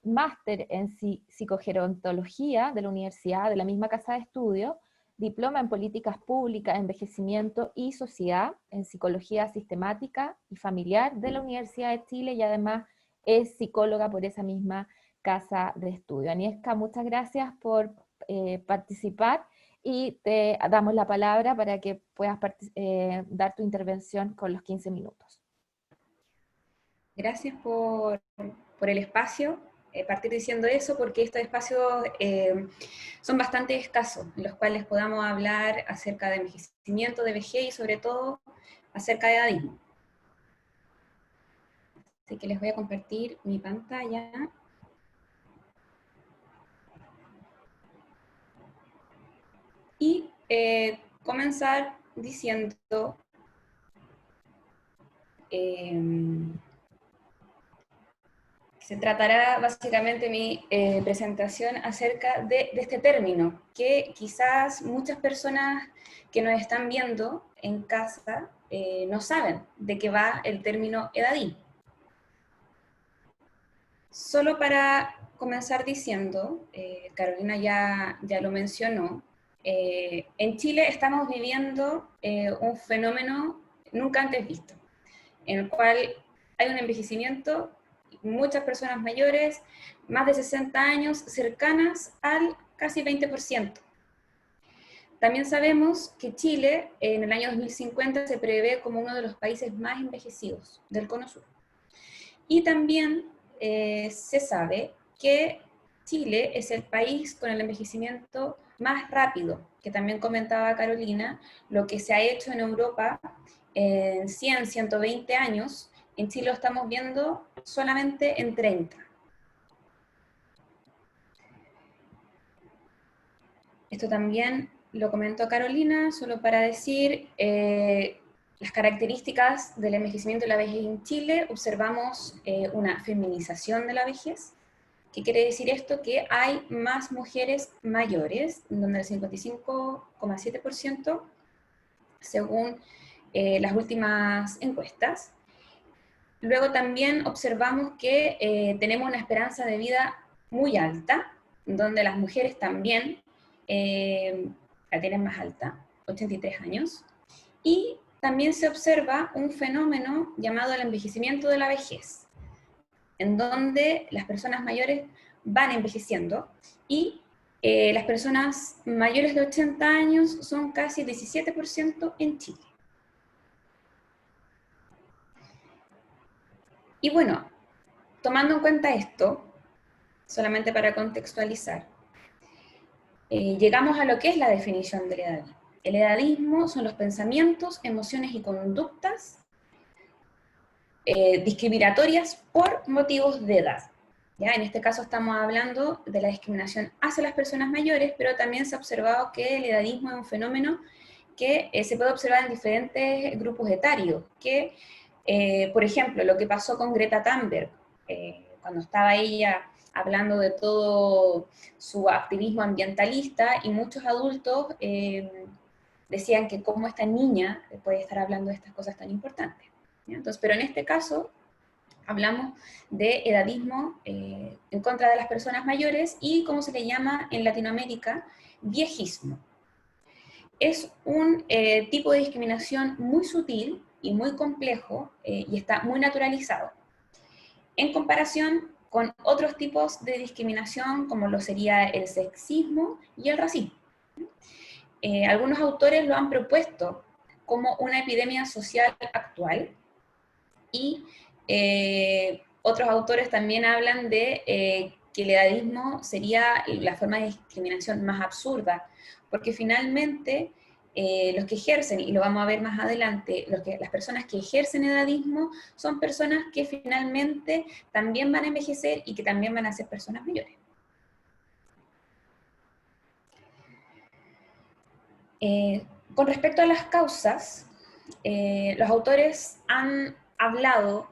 máster en Psicogerontología de la Universidad de la misma casa de estudio, diploma en Políticas Públicas, Envejecimiento y Sociedad, en Psicología Sistemática y Familiar de la Universidad de Chile, y además es psicóloga por esa misma casa de estudio. Agnieszka, muchas gracias por participar, y te damos la palabra para que puedas dar tu intervención con los 15 minutos. Gracias por el espacio. Partir diciendo eso porque estos espacios son bastante escasos, en los cuales podamos hablar acerca de envejecimiento, de vejez y sobre todo acerca de edadismo. Así que les voy a compartir mi pantalla. Y comenzar diciendo se tratará básicamente mi presentación acerca de este término, que quizás muchas personas que nos están viendo en casa no saben de qué va el término edadismo. Solo para comenzar diciendo, Carolina ya lo mencionó, en Chile estamos viviendo un fenómeno nunca antes visto, en el cual hay un envejecimiento, muchas personas mayores, más de 60 años, cercanas al casi 20%. También sabemos que Chile en el año 2050 se prevé como uno de los países más envejecidos del Cono Sur. Y también se sabe que Chile es el país con el envejecimiento más rápido, que también comentaba Carolina, lo que se ha hecho en Europa en 100, 120 años, en Chile lo estamos viendo solamente en 30. Esto también lo comentó Carolina, solo para decir las características del envejecimiento y la vejez en Chile. Observamos una feminización de la vejez. ¿Qué quiere decir esto? Que hay más mujeres mayores, donde el 55,7% según las últimas encuestas. Luego también observamos que tenemos una esperanza de vida muy alta, donde las mujeres también la tienen más alta, 83 años, y también se observa un fenómeno llamado el envejecimiento de la vejez, en donde las personas mayores van envejeciendo y las personas mayores de 80 años son casi 17% en Chile. Y bueno, tomando en cuenta esto, solamente para contextualizar, llegamos a lo que es la definición del edadismo. El edadismo son los pensamientos, emociones y conductas discriminatorias por motivos de edad. ¿Ya? En este caso estamos hablando de la discriminación hacia las personas mayores, pero también se ha observado que el edadismo es un fenómeno que se puede observar en diferentes grupos etarios, que, por ejemplo, lo que pasó con Greta Thunberg, cuando estaba ella hablando de todo su activismo ambientalista, y muchos adultos decían que cómo esta niña puede estar hablando de estas cosas tan importantes. ¿Ya? Entonces, pero en este caso hablamos de edadismo en contra de las personas mayores y, como se le llama en Latinoamérica, viejismo. Es un tipo de discriminación muy sutil y muy complejo y está muy naturalizado, en comparación con otros tipos de discriminación como lo sería el sexismo y el racismo. Algunos autores lo han propuesto como una epidemia social actual y otros autores también hablan de que el edadismo sería la forma de discriminación más absurda, porque finalmente los que ejercen, y lo vamos a ver más adelante, las personas que ejercen edadismo son personas que finalmente también van a envejecer y que también van a ser personas mayores. Con respecto a las causas, los autores han hablado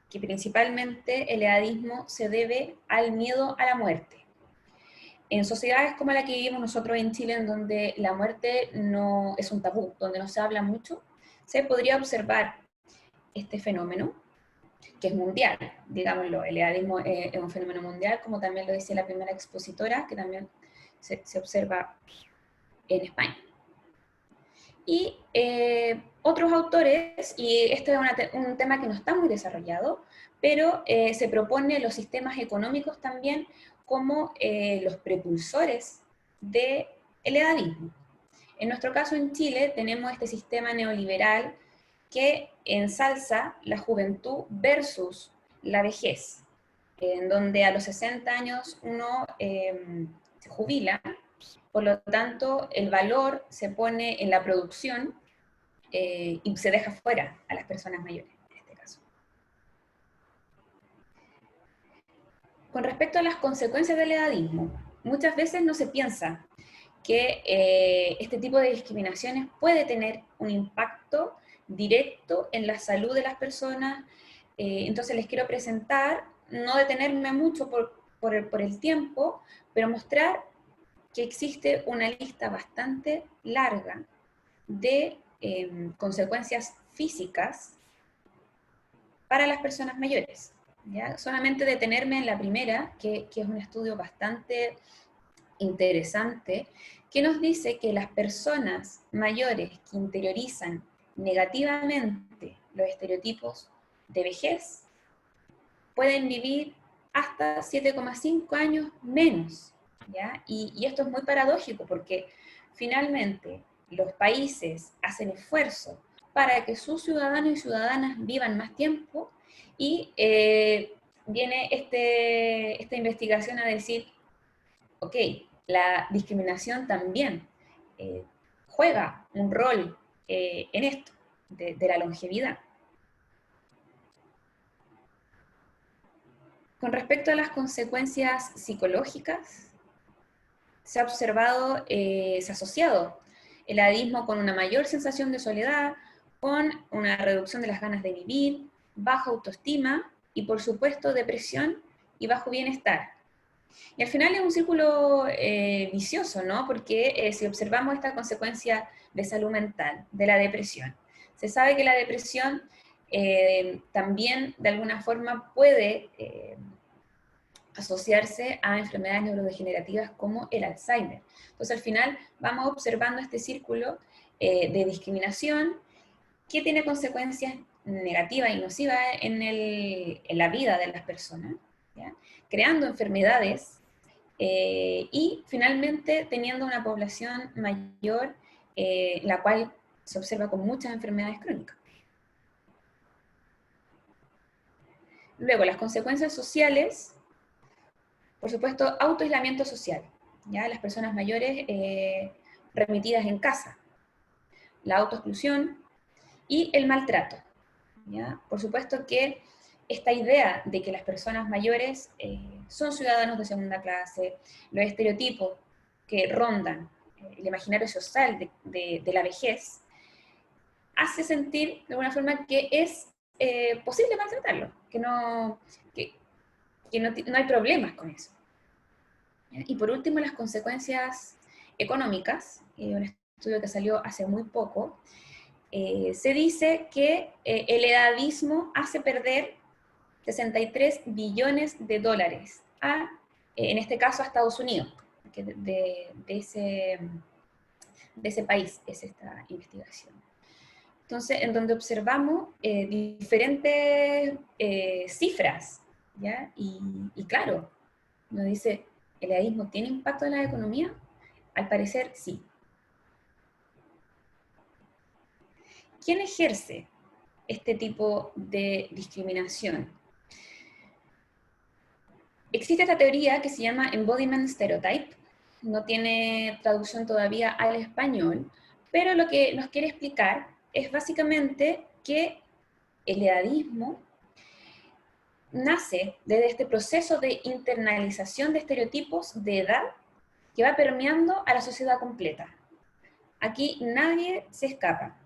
que principalmente el edadismo se debe al miedo a la muerte. En sociedades como la que vivimos nosotros en Chile, en donde la muerte no es un tabú, donde no se habla mucho, se podría observar este fenómeno, que es mundial, digámoslo. El edadismo es un fenómeno mundial, como también lo dice la primera expositora, que también se observa en España. Y otros autores, y este es un tema que no está muy desarrollado, pero se propone los sistemas económicos también como los propulsores del edadismo. En nuestro caso en Chile tenemos este sistema neoliberal que ensalza la juventud versus la vejez, en donde a los 60 años uno se jubila, por lo tanto el valor se pone en la producción y se deja fuera a las personas mayores, en este caso. Con respecto a las consecuencias del edadismo, muchas veces no se piensa que este tipo de discriminaciones puede tener un impacto directo en la salud de las personas. Entonces les quiero presentar, no detenerme mucho por el tiempo, pero mostrar que existe una lista bastante larga de consecuencias físicas para las personas mayores, ¿ya? Solamente detenerme en la primera, que es un estudio bastante interesante, que nos dice que las personas mayores que interiorizan negativamente los estereotipos de vejez pueden vivir hasta 7,5 años menos, ¿ya? Y esto es muy paradójico porque finalmente los países hacen esfuerzo para que sus ciudadanos y ciudadanas vivan más tiempo y viene esta investigación a decir, ok, la discriminación también juega un rol en esto, de la longevidad. Con respecto a las consecuencias psicológicas, se ha observado, se ha asociado el edadismo con una mayor sensación de soledad, con una reducción de las ganas de vivir, baja autoestima y, por supuesto, depresión y bajo bienestar. Y al final es un círculo vicioso, ¿no? Porque si observamos esta consecuencia de salud mental, de la depresión, se sabe que la depresión también de alguna forma puede asociarse a enfermedades neurodegenerativas como el Alzheimer. Entonces al final vamos observando este círculo de discriminación que tiene consecuencias negativas y nocivas en la vida de las personas, ¿ya? Creando enfermedades y finalmente teniendo una población mayor, la cual se observa con muchas enfermedades crónicas. Luego, las consecuencias sociales, por supuesto, autoaislamiento social, ¿ya? Las personas mayores remitidas en casa, la autoexclusión y el maltrato, ¿ya? Por supuesto que esta idea de que las personas mayores son ciudadanos de segunda clase, los estereotipos que rondan el imaginario social de la vejez, hace sentir de alguna forma que es posible maltratarlo, que no hay problemas con eso. Y por último, las consecuencias económicas, un estudio que salió hace muy poco, se dice que el edadismo hace perder 63 billones de dólares en este caso a Estados Unidos, que de ese país es esta investigación. Entonces, en donde observamos diferentes cifras, ¿ya? Y claro, nos dice, ¿el edadismo tiene impacto en la economía? Al parecer, sí. ¿Quién ejerce este tipo de discriminación? Existe esta teoría que se llama Embodiment Stereotype, no tiene traducción todavía al español, pero lo que nos quiere explicar es básicamente que el edadismo nace desde este proceso de internalización de estereotipos de edad que va permeando a la sociedad completa. Aquí nadie se escapa.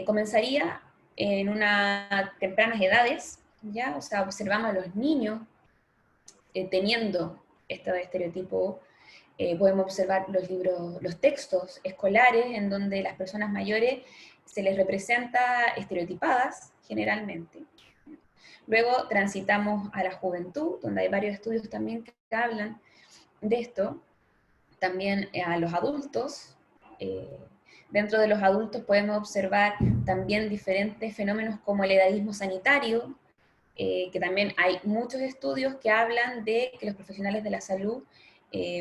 Comenzaría en unas tempranas edades, ¿ya? O sea, observamos a los niños teniendo este estereotipo. Podemos observar los textos escolares en donde las personas mayores se les representa estereotipadas generalmente. Luego transitamos a la juventud, donde hay varios estudios también que hablan de esto. También a los adultos. Dentro de los adultos podemos observar también diferentes fenómenos como el edadismo sanitario, que también hay muchos estudios que hablan de que los profesionales de la salud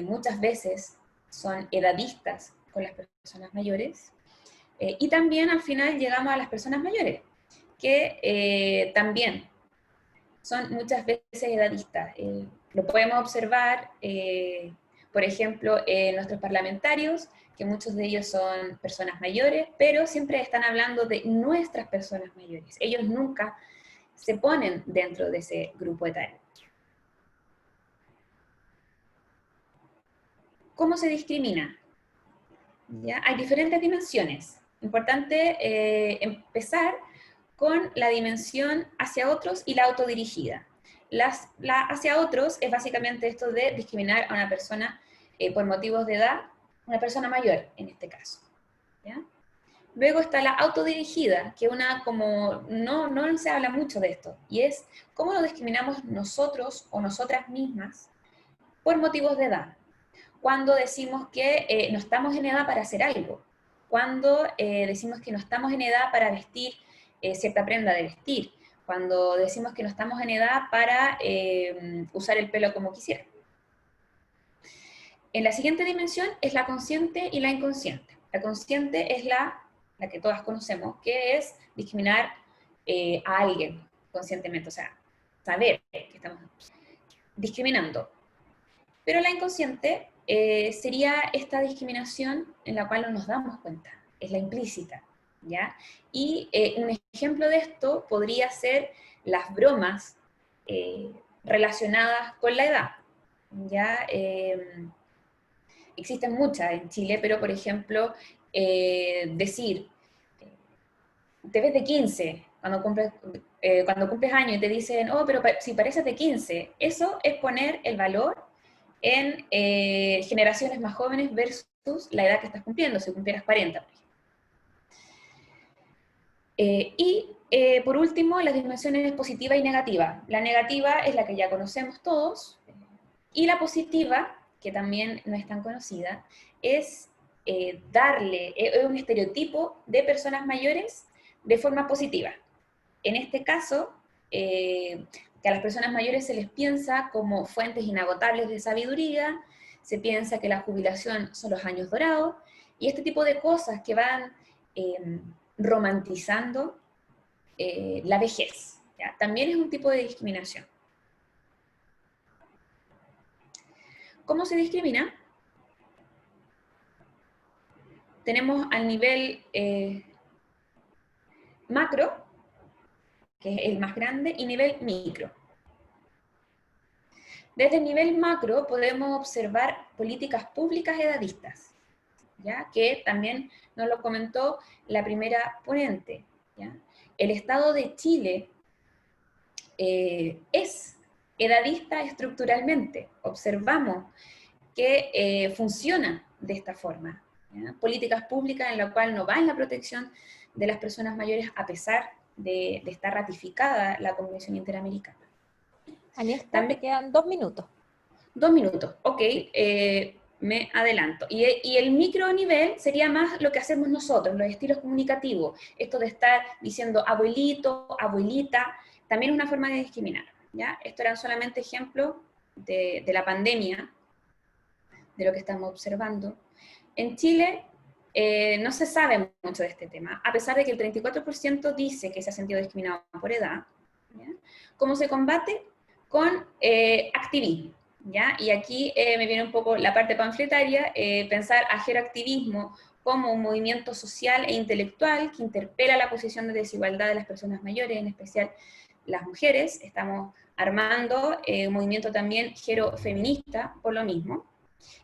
muchas veces son edadistas con las personas mayores. Y también al final llegamos a las personas mayores, que también son muchas veces edadistas. Lo podemos observar, por ejemplo, en nuestros parlamentarios, que muchos de ellos son personas mayores, pero siempre están hablando de nuestras personas mayores. Ellos nunca se ponen dentro de ese grupo etario. ¿Cómo se discrimina? ¿Ya? Hay diferentes dimensiones. Importante empezar con la dimensión hacia otros y la autodirigida. La hacia otros es básicamente esto de discriminar a una persona por motivos de edad, una persona mayor en este caso. ¿Ya? Luego está la autodirigida, que como no se habla mucho de esto, y es cómo nos discriminamos nosotros o nosotras mismas por motivos de edad. Cuando decimos que no estamos en edad para hacer algo, cuando decimos que no estamos en edad para vestir cierta prenda de vestir, cuando decimos que no estamos en edad para usar el pelo como quisiera. En la siguiente dimensión es la consciente y la inconsciente. La consciente es la que todas conocemos, que es discriminar a alguien conscientemente, o sea, saber que estamos discriminando. Pero la inconsciente sería esta discriminación en la cual no nos damos cuenta, es la implícita, ¿ya? Y un ejemplo de esto podría ser las bromas relacionadas con la edad, ¿ya? Existen muchas en Chile, pero por ejemplo, decir, te ves de 15 cuando cumples años y te dicen, oh, pero si pareces de 15, eso es poner el valor en generaciones más jóvenes versus la edad que estás cumpliendo, si cumplieras 40, por ejemplo. Por último, las dimensiones positiva y negativa. La negativa es la que ya conocemos todos, y la positiva, que también no es tan conocida, es darle un estereotipo de personas mayores de forma positiva. En este caso, que a las personas mayores se les piensa como fuentes inagotables de sabiduría, se piensa que la jubilación son los años dorados, y este tipo de cosas que van romantizando la vejez, ¿ya? También es un tipo de discriminación. ¿Cómo se discrimina? Tenemos al nivel macro, que es el más grande, y nivel micro. Desde el nivel macro podemos observar políticas públicas edadistas, ¿ya? Que también nos lo comentó la primera ponente, ¿ya? El Estado de Chile es edadista estructuralmente. Observamos que funciona de esta forma, ¿ya? Políticas públicas en la cual no va en la protección de las personas mayores a pesar de estar ratificada la Convención Interamericana. Aniesta, También te quedan 2 minutos. 2 minutos, ok, me adelanto. Y el micro nivel sería más lo que hacemos nosotros, los estilos comunicativos, esto de estar diciendo abuelito, abuelita, también es una forma de discriminar, ¿ya? Esto eran solamente ejemplos de la pandemia, de lo que estamos observando. En Chile no se sabe mucho de este tema, a pesar de que el 34% dice que se ha sentido discriminado por edad, ¿ya? ¿Cómo se combate? Con activismo, ¿ya? Y aquí me viene un poco la parte panfletaria, pensar a geroactivismo como un movimiento social e intelectual que interpela la posición de desigualdad de las personas mayores, en especial las mujeres. Estamos armando un movimiento también gerofeminista por lo mismo.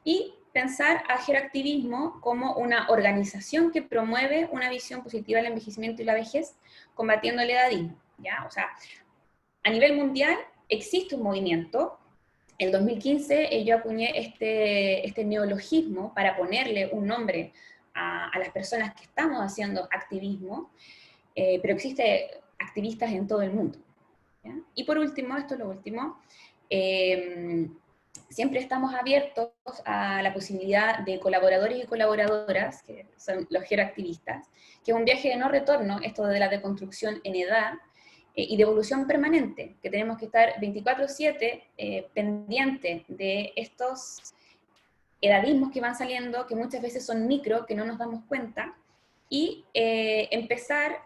Y pensar a geroactivismo como una organización que promueve una visión positiva del envejecimiento y la vejez, combatiendo el edadismo, ¿ya? O sea, a nivel mundial existe un movimiento. En 2015 yo acuñé este neologismo para ponerle un nombre a las personas que estamos haciendo activismo, pero existe activistas en todo el mundo, ¿ya? Y por último, esto es lo último, siempre estamos abiertos a la posibilidad de colaboradores y colaboradoras, que son los geroactivistas, que es un viaje de no retorno, esto de la deconstrucción en edad, y de evolución permanente, que tenemos que estar 24/7 pendiente de estos edadismos que van saliendo, que muchas veces son micro, que no nos damos cuenta, y empezar,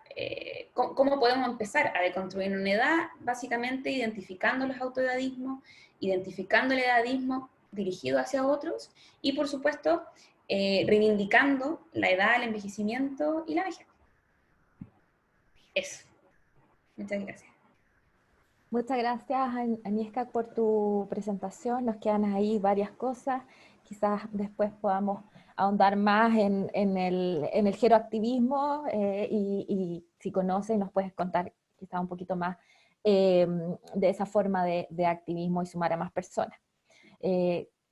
¿cómo podemos empezar a deconstruir una edad? Básicamente identificando los autoedadismos, identificando el edadismo dirigido hacia otros y por supuesto reivindicando la edad, el envejecimiento y la vejez. Eso. Muchas gracias. Muchas gracias, Agnieszka, por tu presentación. Nos quedan ahí varias cosas. Quizás después podamos ahondar más en el geroactivismo y si conoces nos puedes contar quizás un poquito más de esa forma de activismo y sumar a más personas.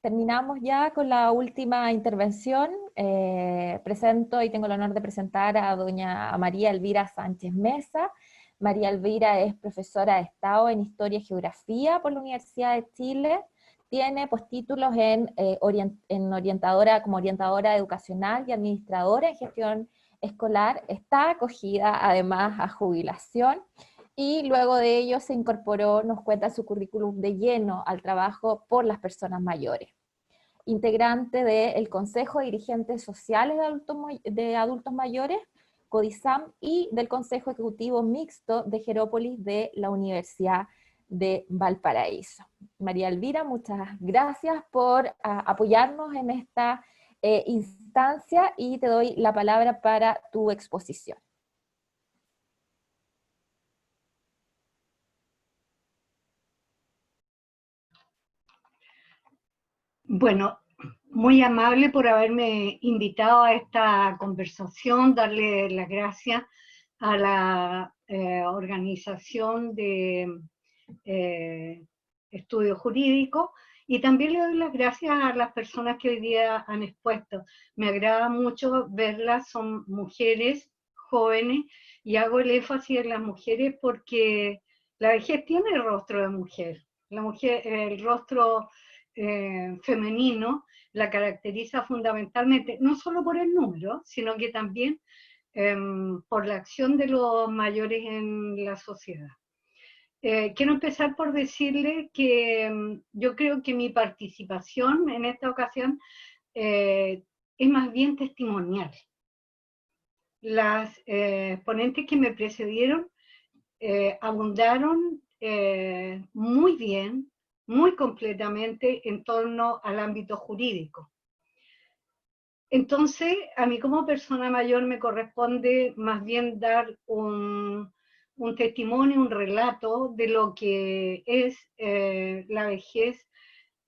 Terminamos ya con la última intervención. Presento y tengo el honor de presentar a doña María Elvira Sánchez Mesa. María Elvira es profesora de Estado en Historia y Geografía por la Universidad de Chile. Tiene postítulos como orientadora educacional y administradora en gestión escolar. Está acogida además a jubilación y luego de ello se incorporó, nos cuenta su currículum de lleno al trabajo por las personas mayores. Integrante del Consejo de Dirigentes Sociales de Adultos Mayores, CODISAM, y del Consejo Ejecutivo Mixto de Gerópolis de la Universidad de Valparaíso. María Elvira, muchas gracias por apoyarnos en esta instancia y te doy la palabra para tu exposición. Bueno, muy amable por haberme invitado a esta conversación, darle las gracias a la organización de estudios jurídicos y también le doy las gracias a las personas que hoy día han expuesto. Me agrada mucho verlas, son mujeres jóvenes y hago el énfasis en las mujeres porque la vejez tiene el rostro de mujer. La mujer, el rostro femenino la caracteriza fundamentalmente, no solo por el número, sino que también por la acción de los mayores en la sociedad. Quiero empezar por decirle que yo creo que mi participación en esta ocasión es más bien testimonial. Las ponentes que me precedieron abundaron muy bien, muy completamente en torno al ámbito jurídico. Entonces, a mí como persona mayor me corresponde más bien dar un testimonio, un relato de lo que es la vejez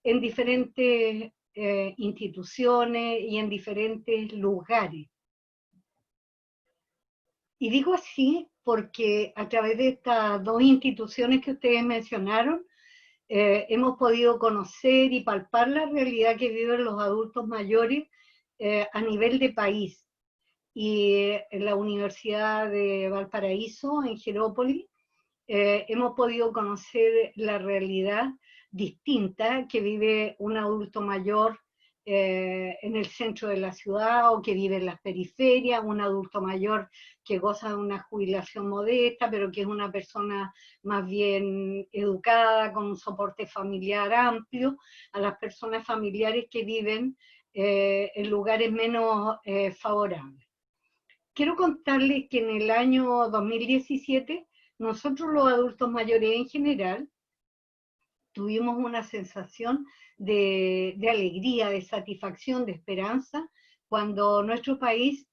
en diferentes instituciones y en diferentes lugares. Y digo así porque a través de estas dos instituciones que ustedes mencionaron, hemos podido conocer y palpar la realidad que viven los adultos mayores a nivel de país. Y en la Universidad de Valparaíso, en Gerópolis, hemos podido conocer la realidad distinta que vive un adulto mayor en el centro de la ciudad o que vive en las periferias, un adulto mayor que goza de una jubilación modesta, pero que es una persona más bien educada, con un soporte familiar amplio, a las personas familiares que viven en lugares menos favorables. Quiero contarles que en el año 2017, nosotros los adultos mayores en general, tuvimos una sensación de alegría, de satisfacción, de esperanza, cuando nuestro país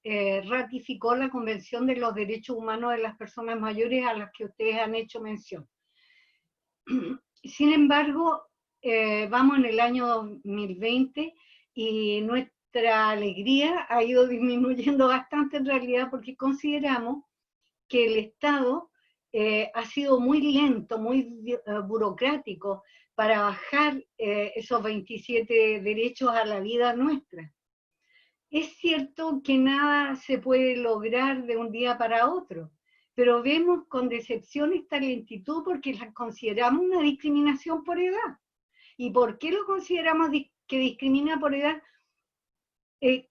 ratificó la Convención de los Derechos Humanos de las Personas Mayores a las que ustedes han hecho mención. Sin embargo, vamos en el año 2020 y nuestra alegría ha ido disminuyendo bastante en realidad porque consideramos que el Estado ha sido muy lento, muy burocrático para bajar esos 27 derechos a la vida nuestra. Es cierto que nada se puede lograr de un día para otro, pero vemos con decepción esta lentitud porque la consideramos una discriminación por edad. ¿Y por qué lo consideramos que discrimina por edad?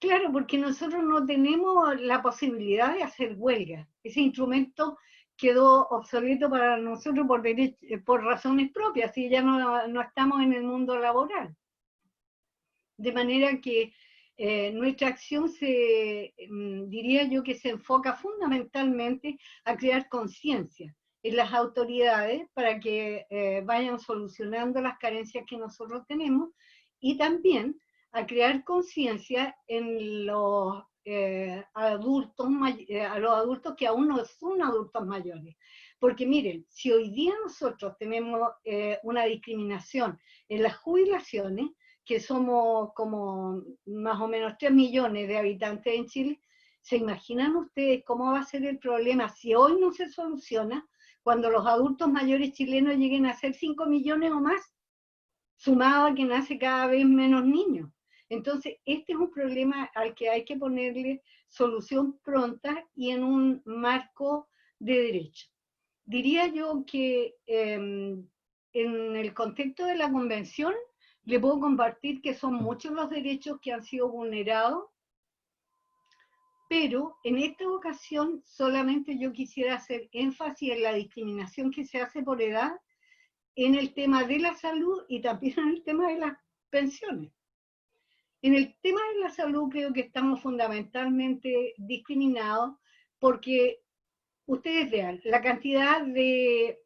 Claro, porque nosotros no tenemos la posibilidad de hacer huelga. Ese instrumento quedó obsoleto para nosotros por razones propias, y ya no estamos en el mundo laboral. De manera que nuestra acción diría yo que se enfoca fundamentalmente a crear conciencia en las autoridades para que vayan solucionando las carencias que nosotros tenemos, y también a crear conciencia en los adultos que aún no son adultos mayores. Porque miren, si hoy día nosotros tenemos una discriminación en las jubilaciones, que somos como más o menos 3 millones de habitantes en Chile, ¿se imaginan ustedes cómo va a ser el problema si hoy no se soluciona, cuando los adultos mayores chilenos lleguen a ser 5 millones o más, sumado a que nace cada vez menos niños? Entonces, este es un problema al que hay que ponerle solución pronta y en un marco de derecho. Diría yo que en el contexto de la convención, le puedo compartir que son muchos los derechos que han sido vulnerados, pero en esta ocasión solamente yo quisiera hacer énfasis en la discriminación que se hace por edad, en el tema de la salud y también en el tema de las pensiones. En el tema de la salud creo que estamos fundamentalmente discriminados porque, ustedes vean, la cantidad de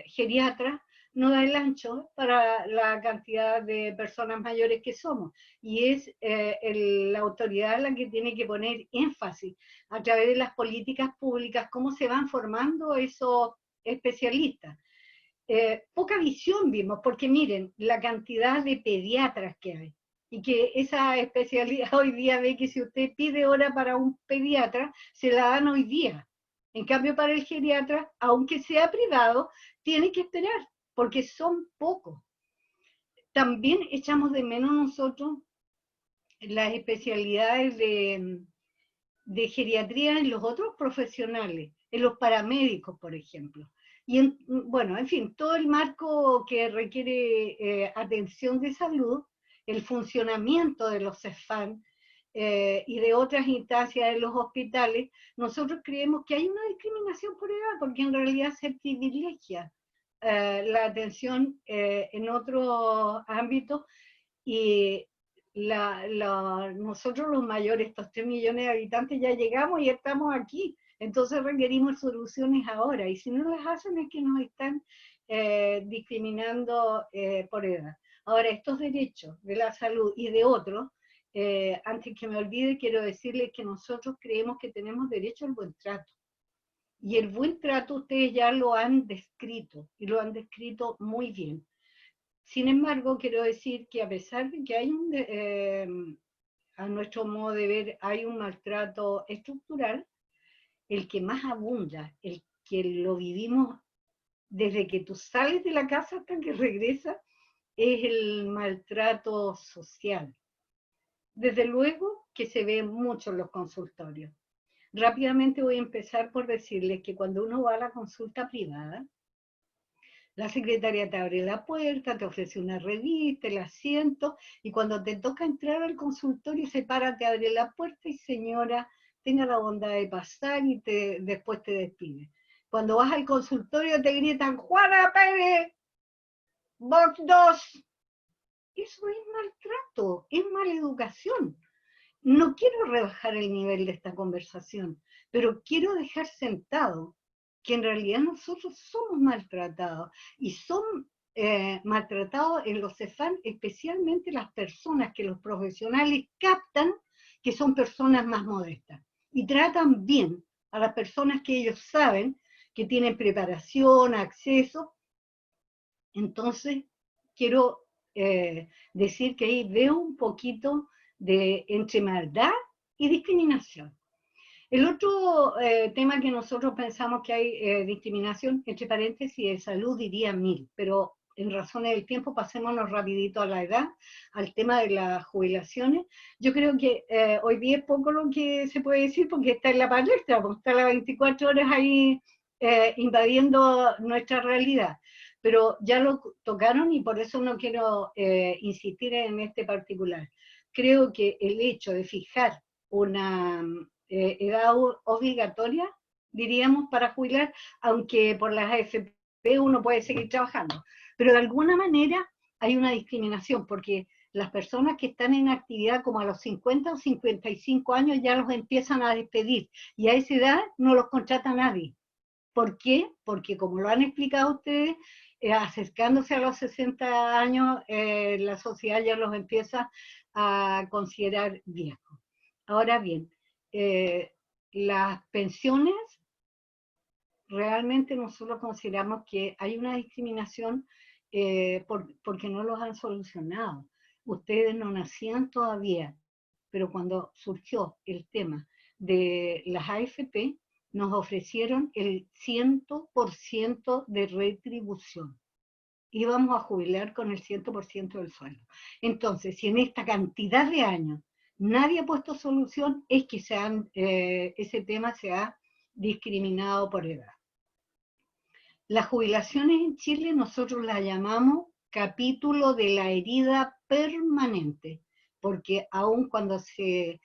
geriatras no da el ancho para la cantidad de personas mayores que somos, y es la autoridad la que tiene que poner énfasis a través de las políticas públicas, cómo se van formando esos especialistas. Poca visión vimos, porque miren, la cantidad de pediatras que hay, y que esa especialidad hoy día ve que si usted pide hora para un pediatra, se la dan hoy día. En cambio, para el geriatra, aunque sea privado, tiene que esperar, porque son pocos. También echamos de menos nosotros las especialidades de geriatría en los otros profesionales, en los paramédicos, por ejemplo. Y bueno, en fin, todo el marco que requiere atención de salud, el funcionamiento de los CEFAM y de otras instancias de los hospitales, nosotros creemos que hay una discriminación por edad, porque en realidad se privilegia la atención en otros ámbitos, y nosotros los mayores, estos 3 millones de habitantes, ya llegamos y estamos aquí, entonces requerimos soluciones ahora, y si no las hacen es que nos están discriminando por edad. Ahora, estos derechos de la salud y de otros, antes que me olvide, quiero decirles que nosotros creemos que tenemos derecho al buen trato. Y el buen trato ustedes ya lo han descrito, y lo han descrito muy bien. Sin embargo, quiero decir que a pesar de que hay a nuestro modo de ver, hay un maltrato estructural, el que más abunda, el que lo vivimos desde que tú sales de la casa hasta que regresas, es el maltrato social. Desde luego que se ve mucho en los consultorios. Rápidamente voy a empezar por decirles que cuando uno va a la consulta privada, la secretaria te abre la puerta, te ofrece una revista, el asiento, y cuando te toca entrar al consultorio se para, te abre la puerta y señora, tenga la bondad de pasar, y después te despide. Cuando vas al consultorio te gritan, Juana Pérez, box 2. Eso es maltrato, es mala educación. No quiero rebajar el nivel de esta conversación, pero quiero dejar sentado que en realidad nosotros somos maltratados, y son maltratados en los CEFAM, especialmente las personas que los profesionales captan que son personas más modestas, y tratan bien a las personas que ellos saben que tienen preparación, acceso. Entonces, quiero decir que ahí veo un poquito de entre maldad y discriminación. El otro tema que nosotros pensamos que hay discriminación, entre paréntesis, de salud diría 1000, pero en razones del tiempo pasémonos rapidito a la edad, al tema de las jubilaciones. Yo creo que hoy día es poco lo que se puede decir porque está en la palestra, porque está las 24 horas ahí invadiendo nuestra realidad. Pero ya lo tocaron y por eso no quiero insistir en este particular. Creo que el hecho de fijar una edad obligatoria, diríamos, para jubilar, aunque por las AFP uno puede seguir trabajando, pero de alguna manera hay una discriminación, porque las personas que están en actividad como a los 50 o 55 años ya los empiezan a despedir, y a esa edad no los contrata nadie. ¿Por qué? Porque como lo han explicado ustedes, acercándose a los 60 años, la sociedad ya los empieza a considerar viejos. Ahora bien, las pensiones, realmente nosotros consideramos que hay una discriminación porque no los han solucionado. Ustedes no nacían todavía, pero cuando surgió el tema de las AFP, nos ofrecieron el 100% de retribución. Íbamos a jubilar con el 100% del sueldo. Entonces, si en esta cantidad de años nadie ha puesto solución, es que ese tema se ha discriminado por edad. Las jubilaciones en Chile nosotros las llamamos capítulo de la herida permanente, porque aun cuando se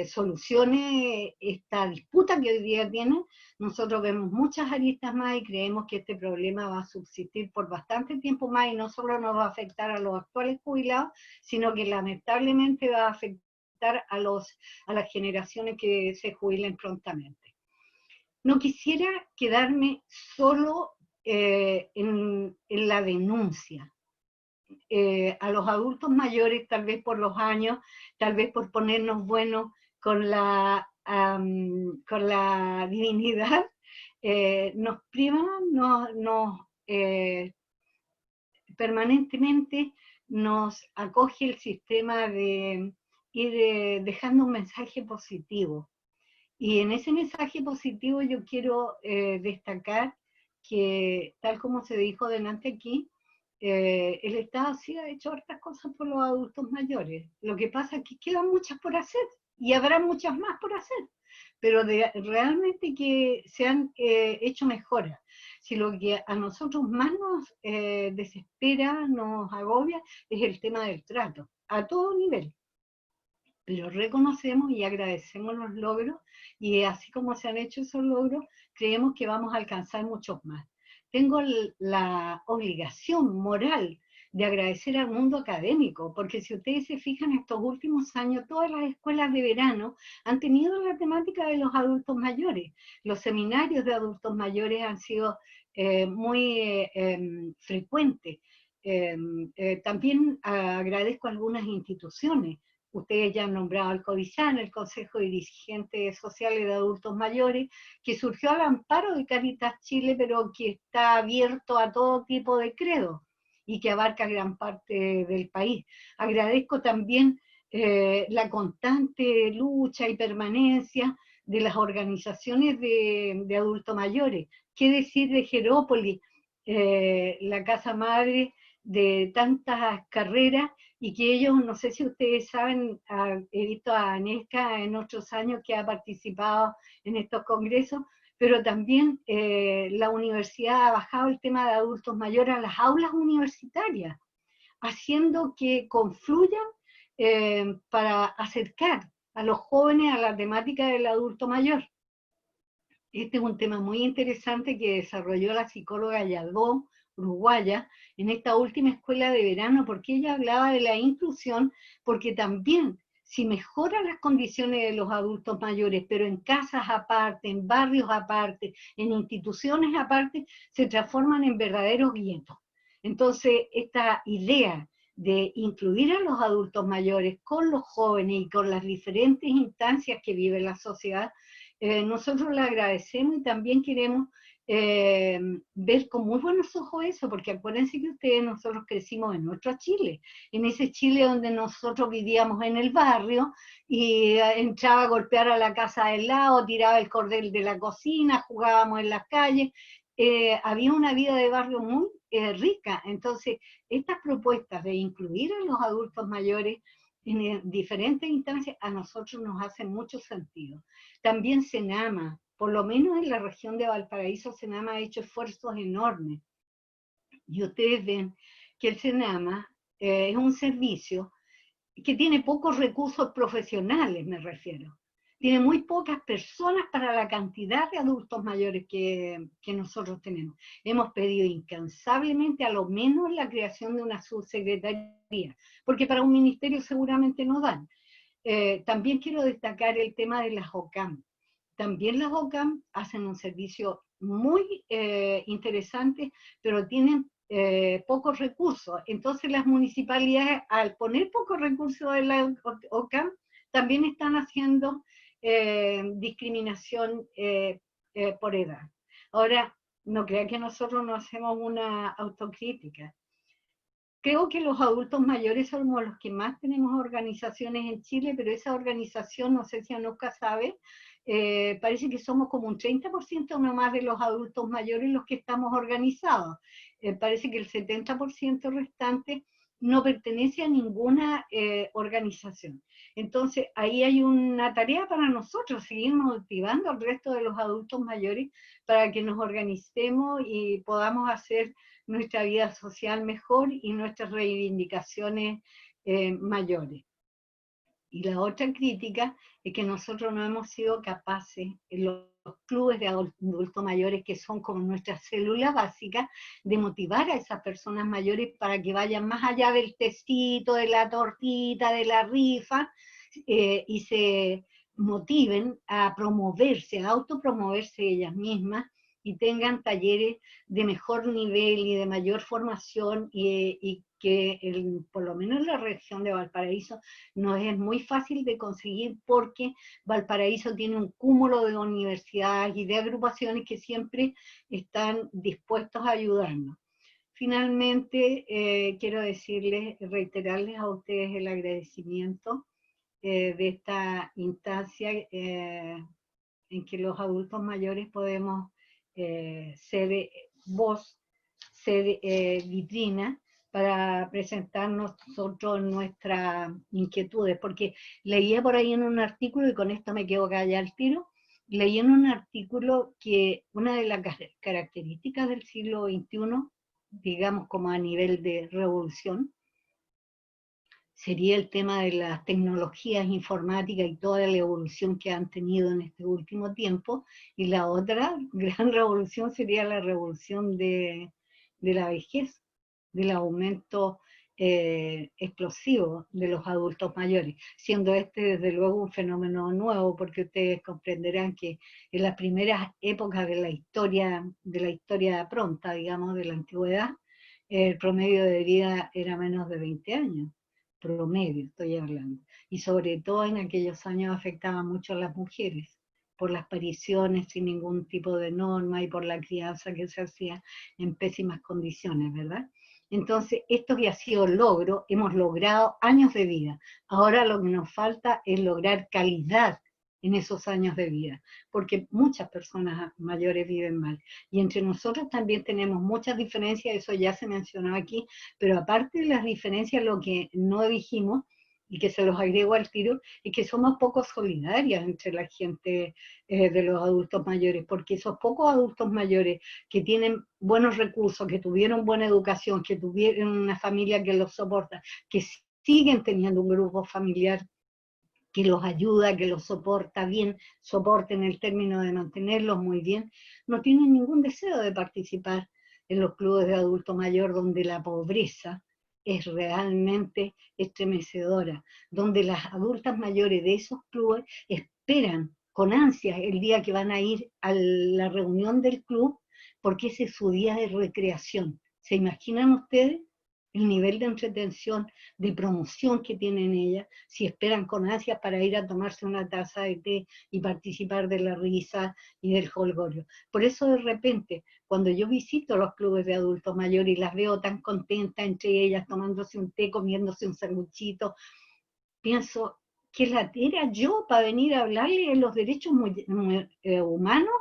solucione esta disputa que hoy día tienen, nosotros vemos muchas aristas más y creemos que este problema va a subsistir por bastante tiempo más, y no solo nos va a afectar a los actuales jubilados, sino que lamentablemente va a afectar a las generaciones que se jubilen prontamente. No quisiera quedarme solo en la denuncia. A los adultos mayores, tal vez por los años, tal vez por ponernos buenos con la divinidad, nos privan, permanentemente nos acoge el sistema de ir dejando un mensaje positivo. Y en ese mensaje positivo yo quiero destacar que, tal como se dijo delante aquí, el Estado sí ha hecho hartas cosas por los adultos mayores. Lo que pasa es que quedan muchas por hacer, y habrá muchas más por hacer, pero realmente que se han hecho mejoras. Si lo que a nosotros más nos desespera, nos agobia, es el tema del trato, a todo nivel. Pero reconocemos y agradecemos los logros, y así como se han hecho esos logros, creemos que vamos a alcanzar muchos más. Tengo la obligación moral de agradecer al mundo académico, porque si ustedes se fijan, estos últimos años todas las escuelas de verano han tenido la temática de los adultos mayores. Los seminarios de adultos mayores han sido muy frecuentes. También agradezco a algunas instituciones. Ustedes ya han nombrado al CODISAN, el Consejo Dirigente Sociales de Adultos Mayores, que surgió al amparo de Cáritas Chile, pero que está abierto a todo tipo de credo y que abarca gran parte del país. Agradezco también la constante lucha y permanencia de las organizaciones de adultos mayores. ¿Qué decir de Jerópolis, la casa madre de tantas carreras, y que ellos, no sé si ustedes saben, he visto a Anesca en otros años que ha participado en estos congresos, pero también la universidad ha bajado el tema de adultos mayores a las aulas universitarias, haciendo que confluyan para acercar a los jóvenes a la temática del adulto mayor. Este es un tema muy interesante que desarrolló la psicóloga Yadó, uruguaya, en esta última escuela de verano, porque ella hablaba de la inclusión, porque también si mejoran las condiciones de los adultos mayores, pero en casas aparte, en barrios aparte, en instituciones aparte, se transforman en verdaderos guetos. Entonces, esta idea de incluir a los adultos mayores con los jóvenes y con las diferentes instancias que vive la sociedad, nosotros le agradecemos, y también queremos ver con muy buenos ojos eso, porque acuérdense que ustedes, nosotros crecimos en otro Chile, en ese Chile donde nosotros vivíamos en el barrio, y entraba a golpear a la casa del lado, tiraba el cordel de la cocina, jugábamos en las calles, había una vida de barrio muy rica. Entonces, estas propuestas de incluir a los adultos mayores en diferentes instancias, a nosotros nos hacen mucho sentido. También Senama, por lo menos en la región de Valparaíso, Senama ha hecho esfuerzos enormes. Y ustedes ven que el Senama es un servicio que tiene pocos recursos profesionales, me refiero. tiene muy pocas personas para la cantidad de adultos mayores que nosotros tenemos. Hemos pedido incansablemente a lo menos la creación de una subsecretaría, porque para un ministerio seguramente no dan. También quiero destacar el tema de las OCAM. También las OCAM hacen un servicio muy interesante, pero tienen pocos recursos. Entonces las municipalidades, al poner pocos recursos de la OCAM, también están haciendo discriminación por edad. Ahora, no crean que nosotros no hacemos una autocrítica. Creo que los adultos mayores somos los que más tenemos organizaciones en Chile, pero esa organización, no sé si Anuska sabe, parece que somos como un 30% nomás de los adultos mayores los que estamos organizados. Parece que el 70% restante no pertenece a ninguna organización. Entonces, ahí hay una tarea para nosotros, seguir motivando al resto de los adultos mayores para que nos organicemos y podamos hacer nuestra vida social mejor y nuestras reivindicaciones mayores. Y la otra crítica es que nosotros no hemos sido capaces, en los clubes de adultos mayores, que son como nuestras células básicas, de motivar a esas personas mayores para que vayan más allá del tecito, de la tortita, de la rifa, y se motiven a promoverse, a autopromoverse ellas mismas, y tengan talleres de mejor nivel y de mayor formación, y que por lo menos en la región de Valparaíso nos es muy fácil de conseguir, porque Valparaíso tiene un cúmulo de universidades y de agrupaciones que siempre están dispuestos a ayudarnos. Finalmente, quiero decirles, reiterarles a ustedes el agradecimiento de esta instancia en que los adultos mayores podemos ser voz, ser vitrina para presentar nosotros nuestras inquietudes, porque leía por ahí en un artículo, y con esto me quedo callada al tiro, leí en un artículo que una de las características del siglo XXI, digamos como a nivel de revolución, sería el tema de las tecnologías informáticas y toda la evolución que han tenido en este último tiempo, y la otra gran revolución sería la revolución de la vejez, del aumento explosivo de los adultos mayores, siendo este desde luego un fenómeno nuevo, porque ustedes comprenderán que en las primeras épocas de la historia pronta, digamos, de la antigüedad, el promedio de vida era menos de 20 años. Promedio estoy hablando, y sobre todo en aquellos años afectaba mucho a las mujeres, por las apariciones sin ningún tipo de norma y por la crianza que se hacía en pésimas condiciones, ¿verdad? Entonces, esto que ha sido logro, hemos logrado años de vida. Ahora lo que nos falta es lograr calidad en esos años de vida, porque muchas personas mayores viven mal. Y entre nosotros también tenemos muchas diferencias, eso ya se mencionó aquí, pero aparte de las diferencias, lo que no dijimos, y que se los agrego al tiro, es que somos poco solidarias entre la gente de los adultos mayores, porque esos pocos adultos mayores que tienen buenos recursos, que tuvieron buena educación, que tuvieron una familia que los soporta, que siguen teniendo un grupo familiar que los ayuda, que los soporta bien, soporten el término de mantenerlos muy bien, no tienen ningún deseo de participar en los clubes de adulto mayor, donde la pobreza es realmente estremecedora, donde las adultas mayores de esos clubes esperan con ansias el día que van a ir a la reunión del club, porque ese es su día de recreación. ¿Se imaginan ustedes el nivel de entretención, de promoción que tienen ellas, si esperan con ansias para ir a tomarse una taza de té y participar de la risa y del jolgorio? Por eso de repente, cuando yo visito los clubes de adultos mayores y las veo tan contentas entre ellas, tomándose un té, comiéndose un sanguchito, pienso, ¿qué latera yo para venir a hablarle de los derechos humanos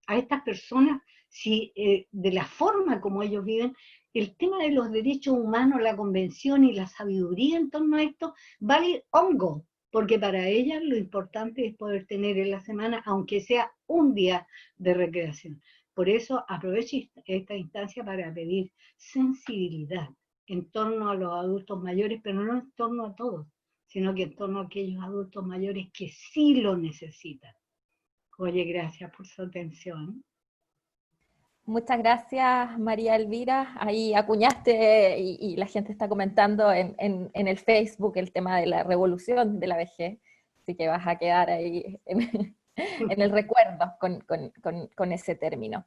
a estas personas, si de la forma como ellos viven? El tema de los derechos humanos, la convención y la sabiduría en torno a esto vale hongo, porque para ellas lo importante es poder tener en la semana, aunque sea un día de recreación. Por eso aprovecho esta instancia para pedir sensibilidad en torno a los adultos mayores, pero no en torno a todos, sino que en torno a aquellos adultos mayores que sí lo necesitan. Oye, gracias por su atención. Muchas gracias, María Elvira. Ahí acuñaste y la gente está comentando en el Facebook el tema de la revolución de la vejez, así que vas a quedar ahí en el recuerdo con ese término.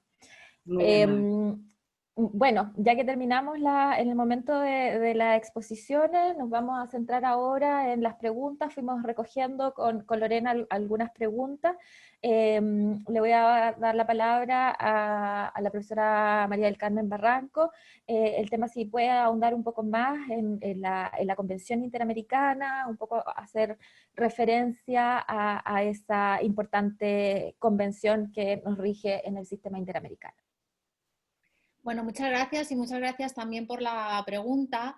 Bueno, ya que terminamos en el momento de las exposiciones, nos vamos a centrar ahora en las preguntas. Fuimos recogiendo con Lorena algunas preguntas. Le voy a dar la palabra a la profesora María del Carmen Barranco. El tema, si puede ahondar un poco más en la Convención Interamericana, un poco hacer referencia a esa importante convención que nos rige en el sistema interamericano. Bueno, muchas gracias y muchas gracias también por la pregunta.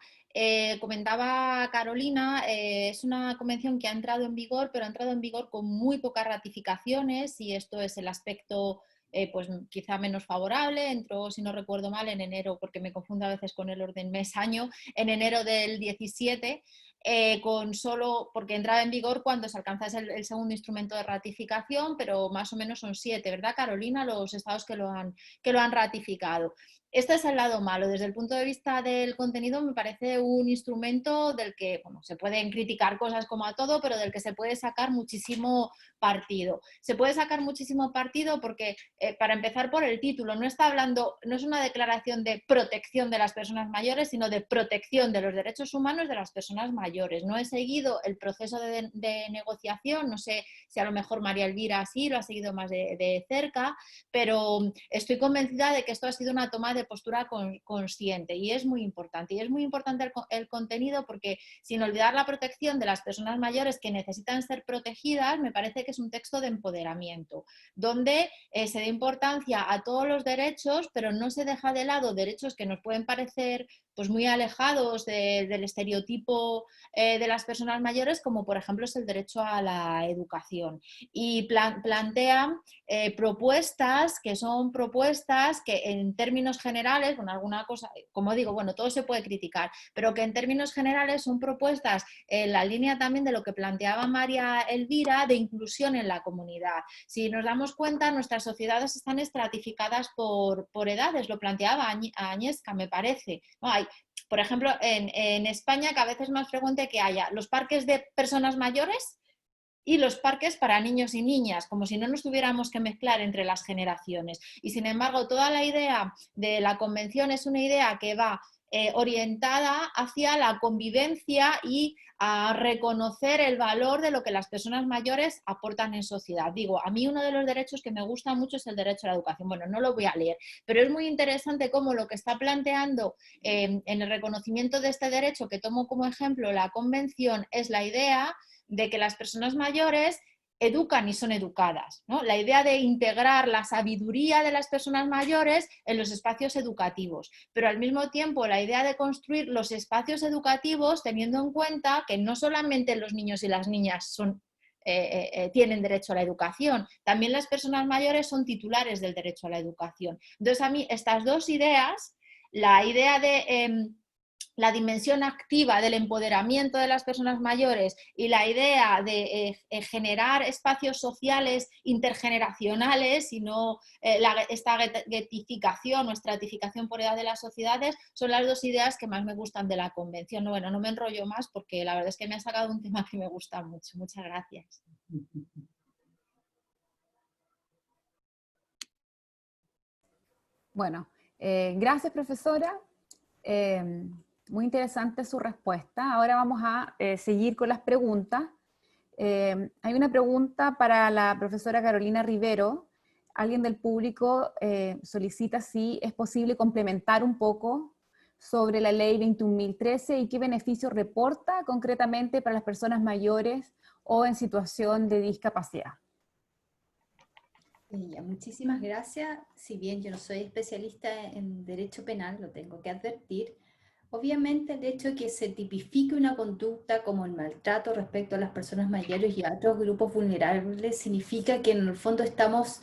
Comentaba Carolina, es una convención que ha entrado en vigor, pero ha entrado en vigor con muy pocas ratificaciones y esto es el aspecto pues quizá menos favorable. Entró, si no recuerdo mal, en enero, porque me confundo a veces con el orden mes-año, en enero del 17, porque entraba en vigor cuando se alcanza el segundo instrumento de ratificación, pero más o menos son 7, ¿verdad, Carolina? Los estados que lo han ratificado. Este es el lado malo. Desde el punto de vista del contenido me parece un instrumento del que, bueno, se pueden criticar cosas como a todo, pero del que se puede sacar muchísimo partido. Se puede sacar muchísimo partido porque, para empezar por el título, no está hablando, no es una declaración de protección de las personas mayores, sino de protección de los derechos humanos de las personas mayores. No he seguido el proceso de negociación, no sé si a lo mejor María Elvira sí lo ha seguido más de cerca, pero estoy convencida de que esto ha sido una toma de postura consciente y es muy importante. Y es muy importante el contenido porque, sin olvidar la protección de las personas mayores que necesitan ser protegidas, me parece que es un texto de empoderamiento, donde se da importancia a todos los derechos, pero no se deja de lado derechos que nos pueden parecer pues muy alejados del estereotipo de las personas mayores, como por ejemplo es el derecho a la educación. Y plantea propuestas que son propuestas que en términos generales, con alguna cosa, como digo, bueno, todo se puede criticar, pero que en términos generales son propuestas en la línea también de lo que planteaba María Elvira, de inclusión en la comunidad. Si nos damos cuenta, nuestras sociedades están estratificadas por edades, lo planteaba Añesca, me parece. No, hay, por ejemplo, en España cada vez es más frecuente que haya los parques de personas mayores y los parques para niños y niñas, como si no nos tuviéramos que mezclar entre las generaciones. Y sin embargo, toda la idea de la convención es una idea que va orientada hacia la convivencia y a reconocer el valor de lo que las personas mayores aportan en sociedad. Digo, a mí uno de los derechos que me gusta mucho es el derecho a la educación. Bueno, no lo voy a leer, pero es muy interesante cómo lo que está planteando en el reconocimiento de este derecho, que tomo como ejemplo la convención, es la idea de que las personas mayores educan y son educadas, ¿no? La idea de integrar la sabiduría de las personas mayores en los espacios educativos, pero al mismo tiempo la idea de construir los espacios educativos teniendo en cuenta que no solamente los niños y las niñas tienen derecho a la educación, también las personas mayores son titulares del derecho a la educación. Entonces, a mí estas dos ideas, la idea de la dimensión activa del empoderamiento de las personas mayores y la idea de generar espacios sociales intergeneracionales y no esta guetificación o estratificación por edad de las sociedades, son las dos ideas que más me gustan de la convención. Bueno, no me enrollo más porque la verdad es que me ha sacado un tema que me gusta mucho. Muchas gracias. Bueno, gracias, profesora. Muy interesante su respuesta. Ahora vamos a seguir con las preguntas. Hay una pregunta para la profesora Carolina Rivero. Alguien del público solicita si es posible complementar un poco sobre la ley 21.013 y qué beneficios reporta concretamente para las personas mayores o en situación de discapacidad. Muchísimas gracias. Si bien yo no soy especialista en derecho penal, lo tengo que advertir. Obviamente el hecho de que se tipifique una conducta como el maltrato respecto a las personas mayores y a otros grupos vulnerables significa que en el fondo estamos,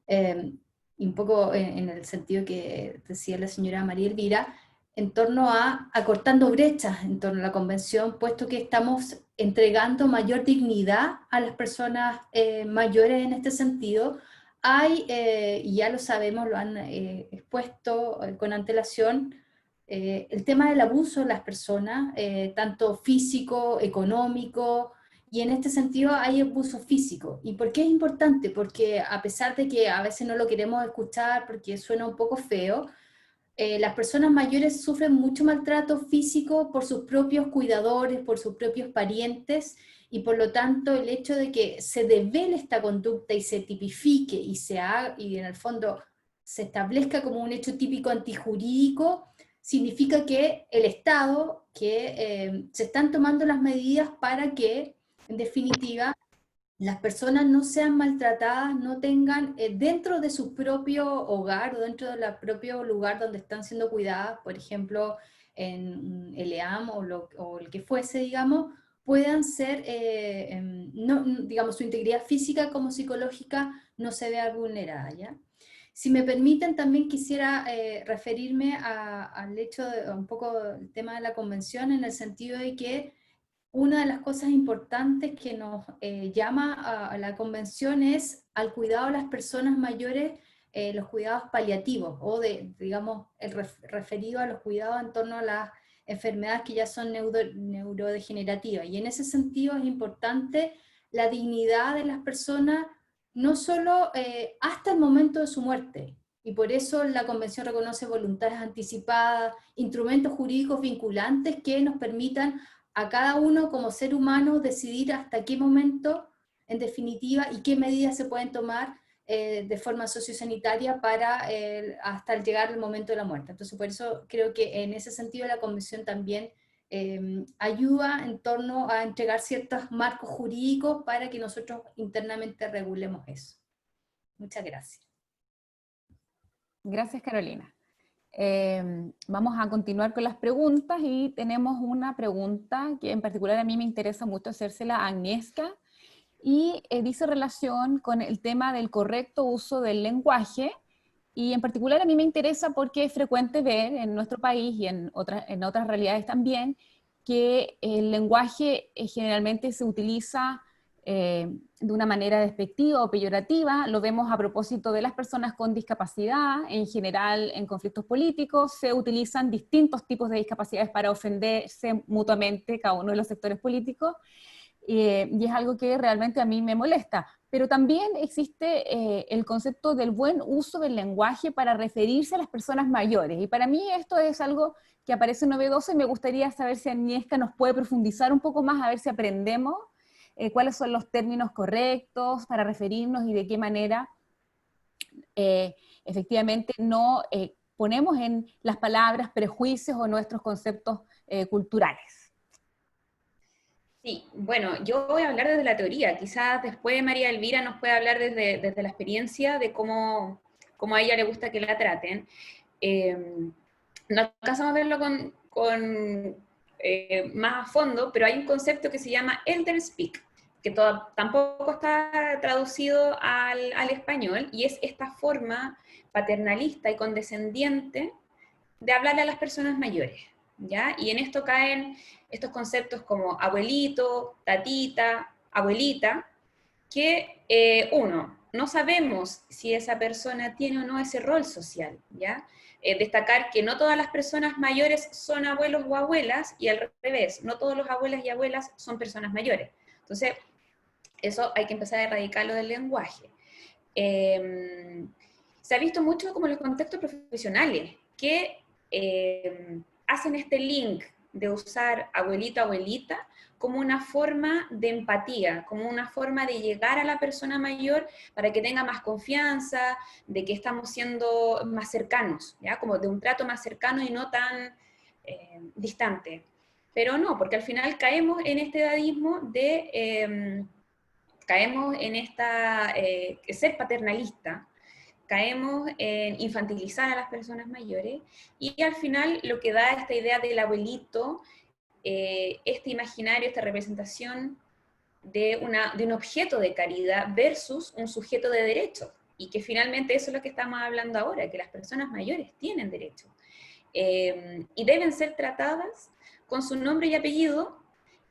un poco en el sentido que decía la señora María Elvira, en torno a acortando brechas en torno a la convención, puesto que estamos entregando mayor dignidad a las personas mayores en este sentido. Hay, y ya lo sabemos, lo han expuesto con antelación, el tema del abuso de las personas, tanto físico, económico, y en este sentido hay abuso físico. ¿Y por qué es importante? Porque a pesar de que a veces no lo queremos escuchar porque suena un poco feo, las personas mayores sufren mucho maltrato físico por sus propios cuidadores, por sus propios parientes, y por lo tanto el hecho de que se devele esta conducta y se tipifique y se haga, y en el fondo se establezca como un hecho típico antijurídico, significa que el Estado, que se están tomando las medidas para que, en definitiva, las personas no sean maltratadas, no tengan dentro de su propio hogar o dentro del propio lugar donde están siendo cuidadas, por ejemplo, en el EAM o el que fuese, digamos, puedan ser, no, digamos, su integridad física como psicológica no se vea vulnerada, ¿ya? Si me permiten, también quisiera referirme al hecho de un poco el tema de la convención, en el sentido de que una de las cosas importantes que nos llama a la convención es al cuidado de las personas mayores, los cuidados paliativos, o digamos, referido a los cuidados en torno a las enfermedades que ya son neurodegenerativas. Y en ese sentido es importante la dignidad de las personas, no solo hasta el momento de su muerte. Y por eso la Convención reconoce voluntades anticipadas, instrumentos jurídicos vinculantes que nos permitan a cada uno como ser humano decidir hasta qué momento, en definitiva, y qué medidas se pueden tomar de forma sociosanitaria para hasta llegar al momento de la muerte. Entonces, por eso creo que en ese sentido la Convención también ayuda en torno a entregar ciertos marcos jurídicos para que nosotros internamente regulemos eso. Muchas gracias. Gracias, Carolina. Vamos a continuar con las preguntas y tenemos una pregunta que en particular a mí me interesa mucho hacérsela a Agnieszka y dice relación con el tema del correcto uso del lenguaje y en particular a mí me interesa porque es frecuente ver en nuestro país y en otras realidades también que el lenguaje generalmente se utiliza de una manera despectiva o peyorativa. Lo vemos a propósito de las personas con discapacidad. En general, en conflictos políticos se utilizan distintos tipos de discapacidades para ofenderse mutuamente cada uno de los sectores políticos, y es algo que realmente a mí me molesta. Pero también existe el concepto del buen uso del lenguaje para referirse a las personas mayores, y para mí esto es algo que aparece novedoso y me gustaría saber si Agnieszka nos puede profundizar un poco más, a ver si aprendemos cuáles son los términos correctos para referirnos y de qué manera efectivamente no ponemos en las palabras prejuicios o nuestros conceptos culturales. Sí, bueno, yo voy a hablar desde la teoría, quizás después María Elvira nos pueda hablar desde la experiencia de cómo a ella le gusta que la traten. No alcanzamos a verlo con más a fondo, pero hay un concepto que se llama elder speak, que tampoco está traducido al español, y es esta forma paternalista y condescendiente de hablarle a las personas mayores, ¿ya? Y en esto caen estos conceptos como abuelito, tatita, abuelita, que uno, no sabemos si esa persona tiene o no ese rol social, ¿ya? Destacar que no todas las personas mayores son abuelos o abuelas, y al revés, no todos los abuelos y abuelas son personas mayores. Entonces, eso hay que empezar a erradicarlo del lenguaje. Se ha visto mucho como en los contextos profesionales, que hacen este link de usar abuelito, abuelita, como una forma de empatía, como una forma de llegar a la persona mayor para que tenga más confianza, de que estamos siendo más cercanos, ¿ya? Como de un trato más cercano y no tan distante. Pero no, porque al final caemos en este edadismo de... caemos en esta ser paternalista, caemos en infantilizar a las personas mayores, y al final lo que da esta idea del abuelito, este imaginario, esta representación de un objeto de caridad versus un sujeto de derechos, y que finalmente eso es lo que estamos hablando ahora, que las personas mayores tienen derechos. y deben ser tratadas con su nombre y apellido.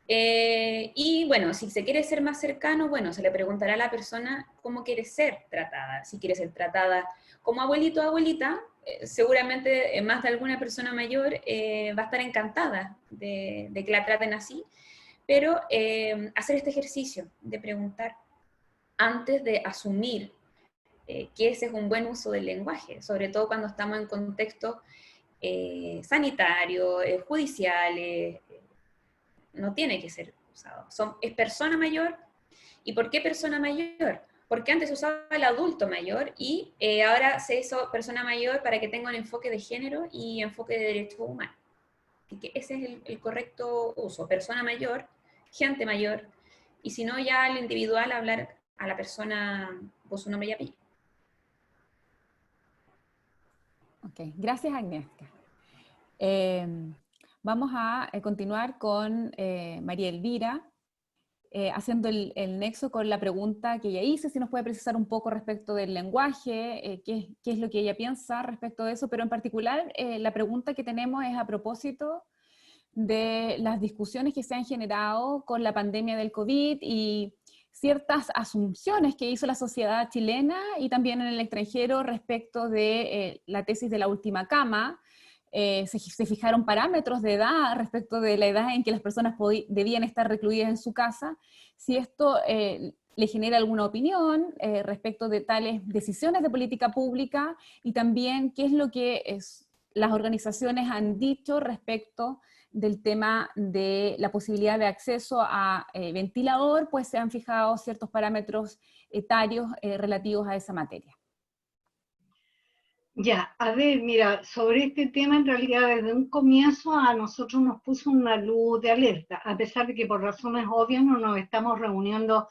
Y bueno, si se quiere ser más cercano, bueno, se le preguntará a la persona cómo quiere ser tratada. Si quiere ser tratada como abuelito o abuelita, seguramente más de alguna persona mayor va a estar encantada de que la traten así, pero hacer este ejercicio de preguntar antes de asumir que ese es un buen uso del lenguaje, sobre todo cuando estamos en contextos sanitarios, judiciales, no tiene que ser usado. Es persona mayor. ¿Y por qué persona mayor? Porque antes usaba el adulto mayor y ahora se hizo persona mayor para que tenga un enfoque de género y enfoque de derechos humanos. Así que ese es el correcto uso. Persona mayor, gente mayor, y si no ya al individual hablar a la persona por su nombre y apellido. Ok, gracias Agnieszka. Vamos a continuar con María Elvira, haciendo el nexo con la pregunta que ella hizo, si nos puede precisar un poco respecto del lenguaje, qué es lo que ella piensa respecto de eso, pero en particular la pregunta que tenemos es a propósito de las discusiones que se han generado con la pandemia del COVID y ciertas asunciones que hizo la sociedad chilena y también en el extranjero respecto de la tesis de la última cama. Se fijaron parámetros de edad respecto de la edad en que las personas debían estar recluidas en su casa. Si esto le genera alguna opinión respecto de tales decisiones de política pública y también qué es lo que las organizaciones han dicho respecto del tema de la posibilidad de acceso a ventilador, pues se han fijado ciertos parámetros etarios relativos a esa materia. Ya, a ver, mira, sobre este tema en realidad desde un comienzo a nosotros nos puso una luz de alerta, a pesar de que por razones obvias no nos estamos reuniendo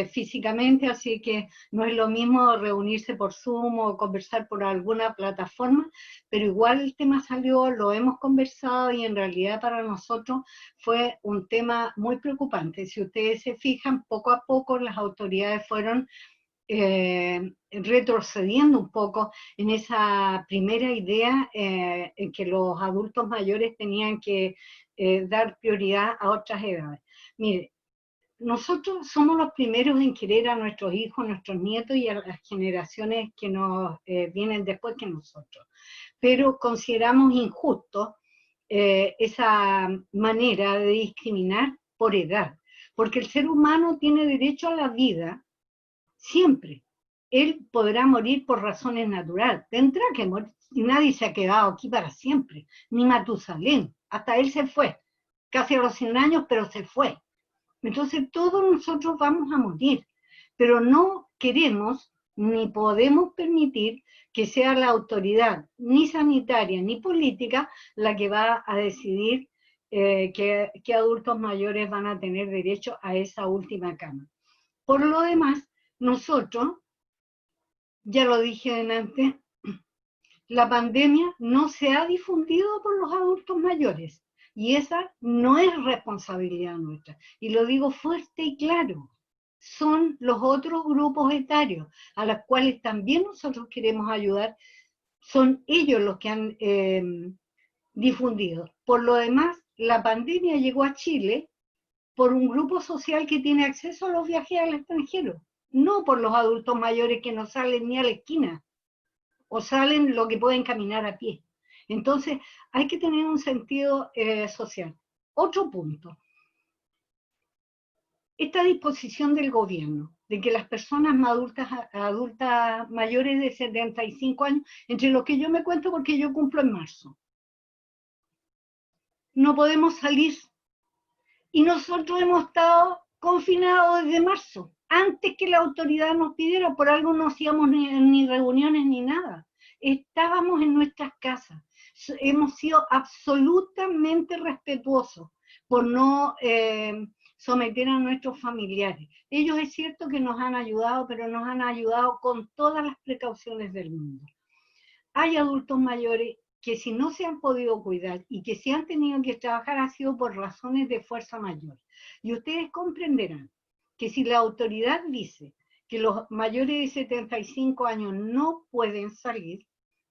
físicamente, así que no es lo mismo reunirse por Zoom o conversar por alguna plataforma, pero igual el tema salió, lo hemos conversado y en realidad para nosotros fue un tema muy preocupante. Si ustedes se fijan, poco a poco las autoridades fueron retrocediendo un poco en esa primera idea en que los adultos mayores tenían que dar prioridad a otras edades. Mire, nosotros somos los primeros en querer a nuestros hijos, nuestros nietos y a las generaciones que nos vienen después que nosotros, pero consideramos injusto esa manera de discriminar por edad, porque el ser humano tiene derecho a la vida. Siempre. Él podrá morir por razones naturales. Tendrá que morir. Nadie se ha quedado aquí para siempre. Ni Matusalén. Hasta él se fue. Casi a los 100 años, pero se fue. Entonces todos nosotros vamos a morir. Pero no queremos ni podemos permitir que sea la autoridad, ni sanitaria ni política, la que va a decidir que adultos mayores van a tener derecho a esa última cama. Por lo demás, nosotros, ya lo dije antes, la pandemia no se ha difundido por los adultos mayores y esa no es responsabilidad nuestra. Y lo digo fuerte y claro, son los otros grupos etarios a los cuales también nosotros queremos ayudar, son ellos los que han difundido. Por lo demás, la pandemia llegó a Chile por un grupo social que tiene acceso a los viajes al extranjero. No por los adultos mayores que no salen ni a la esquina, o salen lo que pueden caminar a pie. Entonces, hay que tener un sentido social. Otro punto. Esta disposición del gobierno de que las personas adultas mayores de 75 años, entre los que yo me cuento porque yo cumplo en marzo, no podemos salir. Y nosotros hemos estado confinados desde marzo. Antes que la autoridad nos pidiera, por algo no hacíamos ni reuniones ni nada. Estábamos en nuestras casas. Hemos sido absolutamente respetuosos por no someter a nuestros familiares. Ellos es cierto que nos han ayudado, pero nos han ayudado con todas las precauciones del mundo. Hay adultos mayores que si no se han podido cuidar y que si han tenido que trabajar ha sido por razones de fuerza mayor. Y ustedes comprenderán que si la autoridad dice que los mayores de 75 años no pueden salir,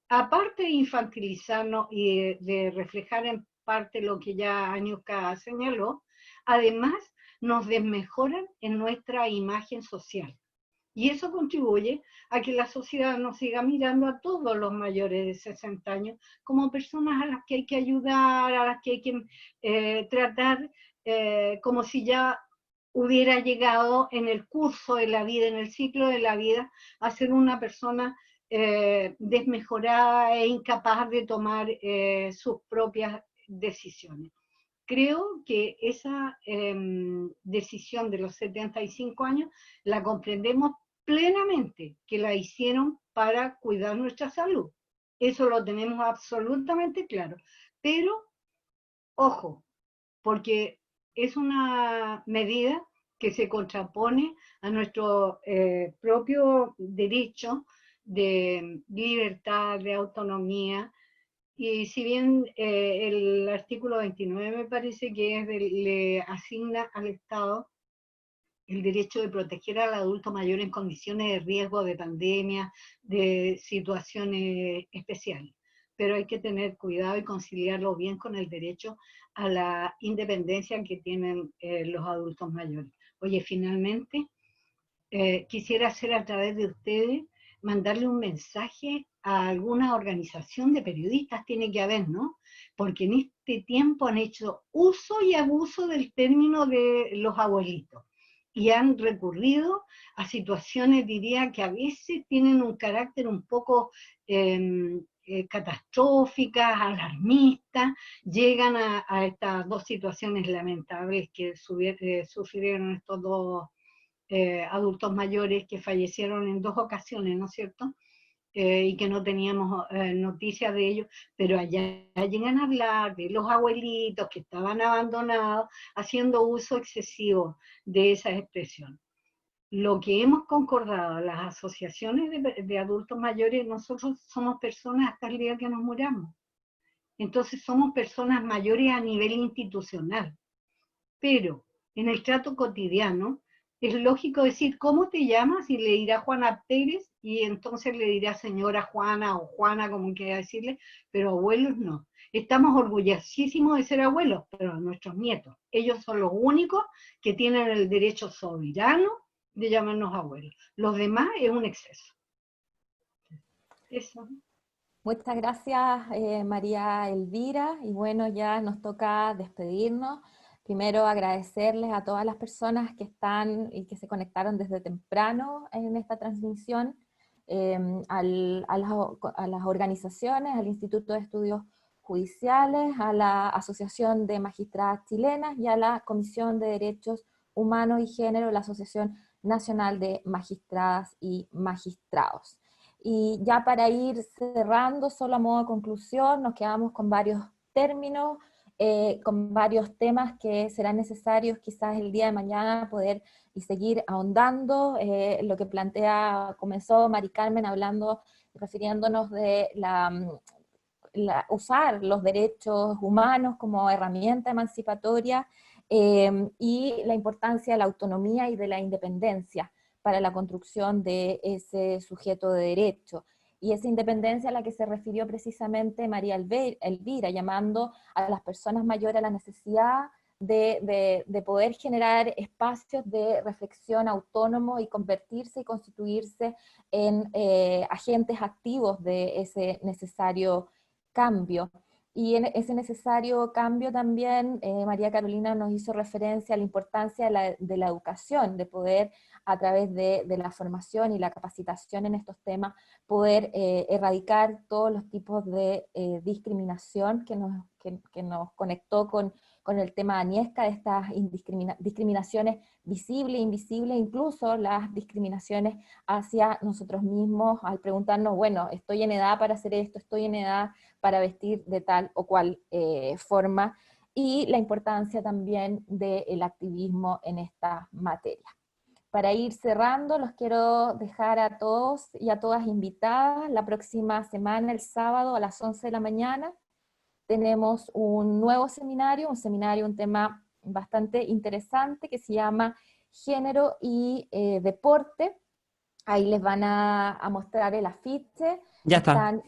aparte de infantilizarnos y de reflejar en parte lo que ya Aniuska señaló, además nos desmejoran en nuestra imagen social. Y eso contribuye a que la sociedad nos siga mirando a todos los mayores de 60 años como personas a las que hay que ayudar, a las que hay que tratar como si ya hubiera llegado en el curso de la vida, en el ciclo de la vida, a ser una persona desmejorada e incapaz de tomar sus propias decisiones. Creo que esa decisión de los 75 años la comprendemos plenamente, que la hicieron para cuidar nuestra salud. Eso lo tenemos absolutamente claro. Pero, ojo, porque es una medida que se contrapone a nuestro propio derecho de libertad, de autonomía, y si bien el artículo 29 me parece que le asigna al Estado el derecho de proteger al adulto mayor en condiciones de riesgo de pandemia, de situaciones especiales. Pero hay que tener cuidado y conciliarlo bien con el derecho a la independencia que tienen los adultos mayores. Oye, finalmente, quisiera hacer a través de ustedes, mandarle un mensaje a alguna organización de periodistas, tiene que haber, ¿no? Porque en este tiempo han hecho uso y abuso del término de los abuelitos y han recurrido a situaciones, diría, que a veces tienen un carácter un poco catastróficas, alarmistas, llegan a estas dos situaciones lamentables que sufrieron estos dos adultos mayores que fallecieron en 2 ocasiones, ¿no es cierto? Y que no teníamos noticias de ellos, pero allá llegan a hablar de los abuelitos que estaban abandonados, haciendo uso excesivo de esa expresión. Lo que hemos concordado, las asociaciones de adultos mayores, nosotros somos personas hasta el día que nos muramos. Entonces somos personas mayores a nivel institucional. Pero en el trato cotidiano, es lógico decir, ¿cómo te llamas? Y le dirá Juana Pérez, y entonces le dirá señora Juana o Juana, como quiera decirle, pero abuelos no. Estamos orgullosísimos de ser abuelos, pero nuestros nietos, ellos son los únicos que tienen el derecho soberano de llamarnos abuelos. Los demás es un exceso. Eso. Muchas gracias, María Elvira, y bueno, ya nos toca despedirnos. Primero agradecerles a todas las personas que están y que se conectaron desde temprano en esta transmisión, a las organizaciones, al Instituto de Estudios Judiciales, a la Asociación de Magistradas Chilenas y a la Comisión de Derechos Humanos y Género, la Asociación Nacional de Magistradas y Magistrados. Y ya para ir cerrando, solo a modo de conclusión, nos quedamos con varios términos, con varios temas que serán necesarios quizás el día de mañana poder y seguir ahondando. Lo que comenzó Mari Carmen hablando, refiriéndonos de usar los derechos humanos como herramienta emancipatoria y la importancia de la autonomía y de la independencia para la construcción de ese sujeto de derecho. Y esa independencia a la que se refirió precisamente María Elvira, llamando a las personas mayores a la necesidad de poder generar espacios de reflexión autónomo y convertirse y constituirse en agentes activos de ese necesario cambio. Y en ese necesario cambio también María Carolina nos hizo referencia a la importancia de la educación, de poder a través de la formación y la capacitación en estos temas, poder erradicar todos los tipos de discriminación que nos conectó con el tema de Aniesca, de estas discriminaciones visibles, invisibles, incluso las discriminaciones hacia nosotros mismos, al preguntarnos, bueno, estoy en edad para hacer esto, estoy en edad para vestir de tal o cual forma, y la importancia también del activismo en esta materia. Para ir cerrando, los quiero dejar a todos y a todas invitadas. La próxima semana, el sábado a las 11 de la mañana, tenemos un nuevo seminario, un tema bastante interesante que se llama Género y Deporte. Ahí les van a mostrar el afiche. Ya está.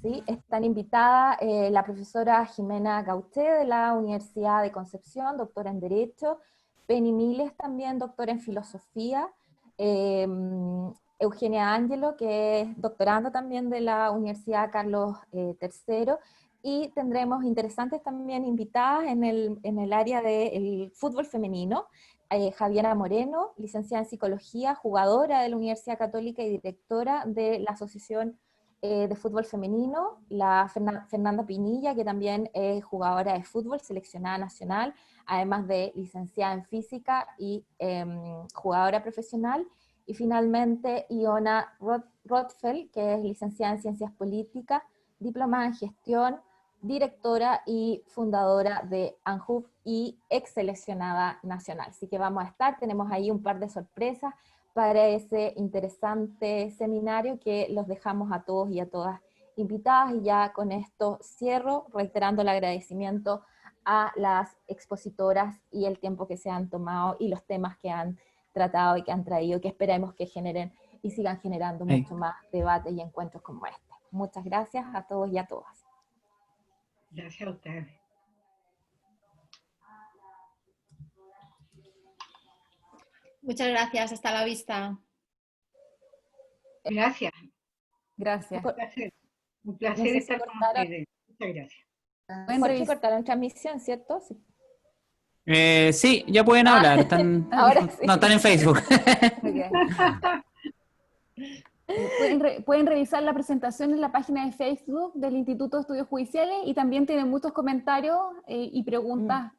¿sí? Están invitadas la profesora Jimena Gauché de la Universidad de Concepción, doctora en Derecho, Penny Miles también, doctora en Filosofía, Eugenia Ángelo, que es doctorando también de la Universidad Carlos III, y tendremos interesantes también invitadas en el área del fútbol femenino, Javiera Moreno, licenciada en Psicología, jugadora de la Universidad Católica y directora de la Asociación de Fútbol Femenino, la Fernanda Pinilla, que también es jugadora de fútbol, seleccionada nacional, además de licenciada en Física y jugadora profesional, y finalmente Iona Rothfeld, que es licenciada en Ciencias Políticas, diplomada en Gestión, directora y fundadora de ANJUF y ex seleccionada nacional. Así que vamos a estar, tenemos ahí un par de sorpresas para ese interesante seminario que los dejamos a todos y a todas invitadas, y ya con esto cierro, reiterando el agradecimiento a las expositoras y el tiempo que se han tomado y los temas que han tratado y que han traído, que esperemos que generen y sigan generando mucho más debates y encuentros como este. Muchas gracias a todos y a todas. Gracias a ustedes. Muchas gracias, hasta la vista. Gracias. Gracias. Un placer estar con ustedes. Muchas gracias. Jorge, cortaron transmisión, ¿cierto? Sí. Sí, ya pueden hablar. Están, ahora sí. No, están en Facebook. Okay. Pueden revisar la presentación en la página de Facebook del Instituto de Estudios Judiciales, y también tienen muchos comentarios y preguntas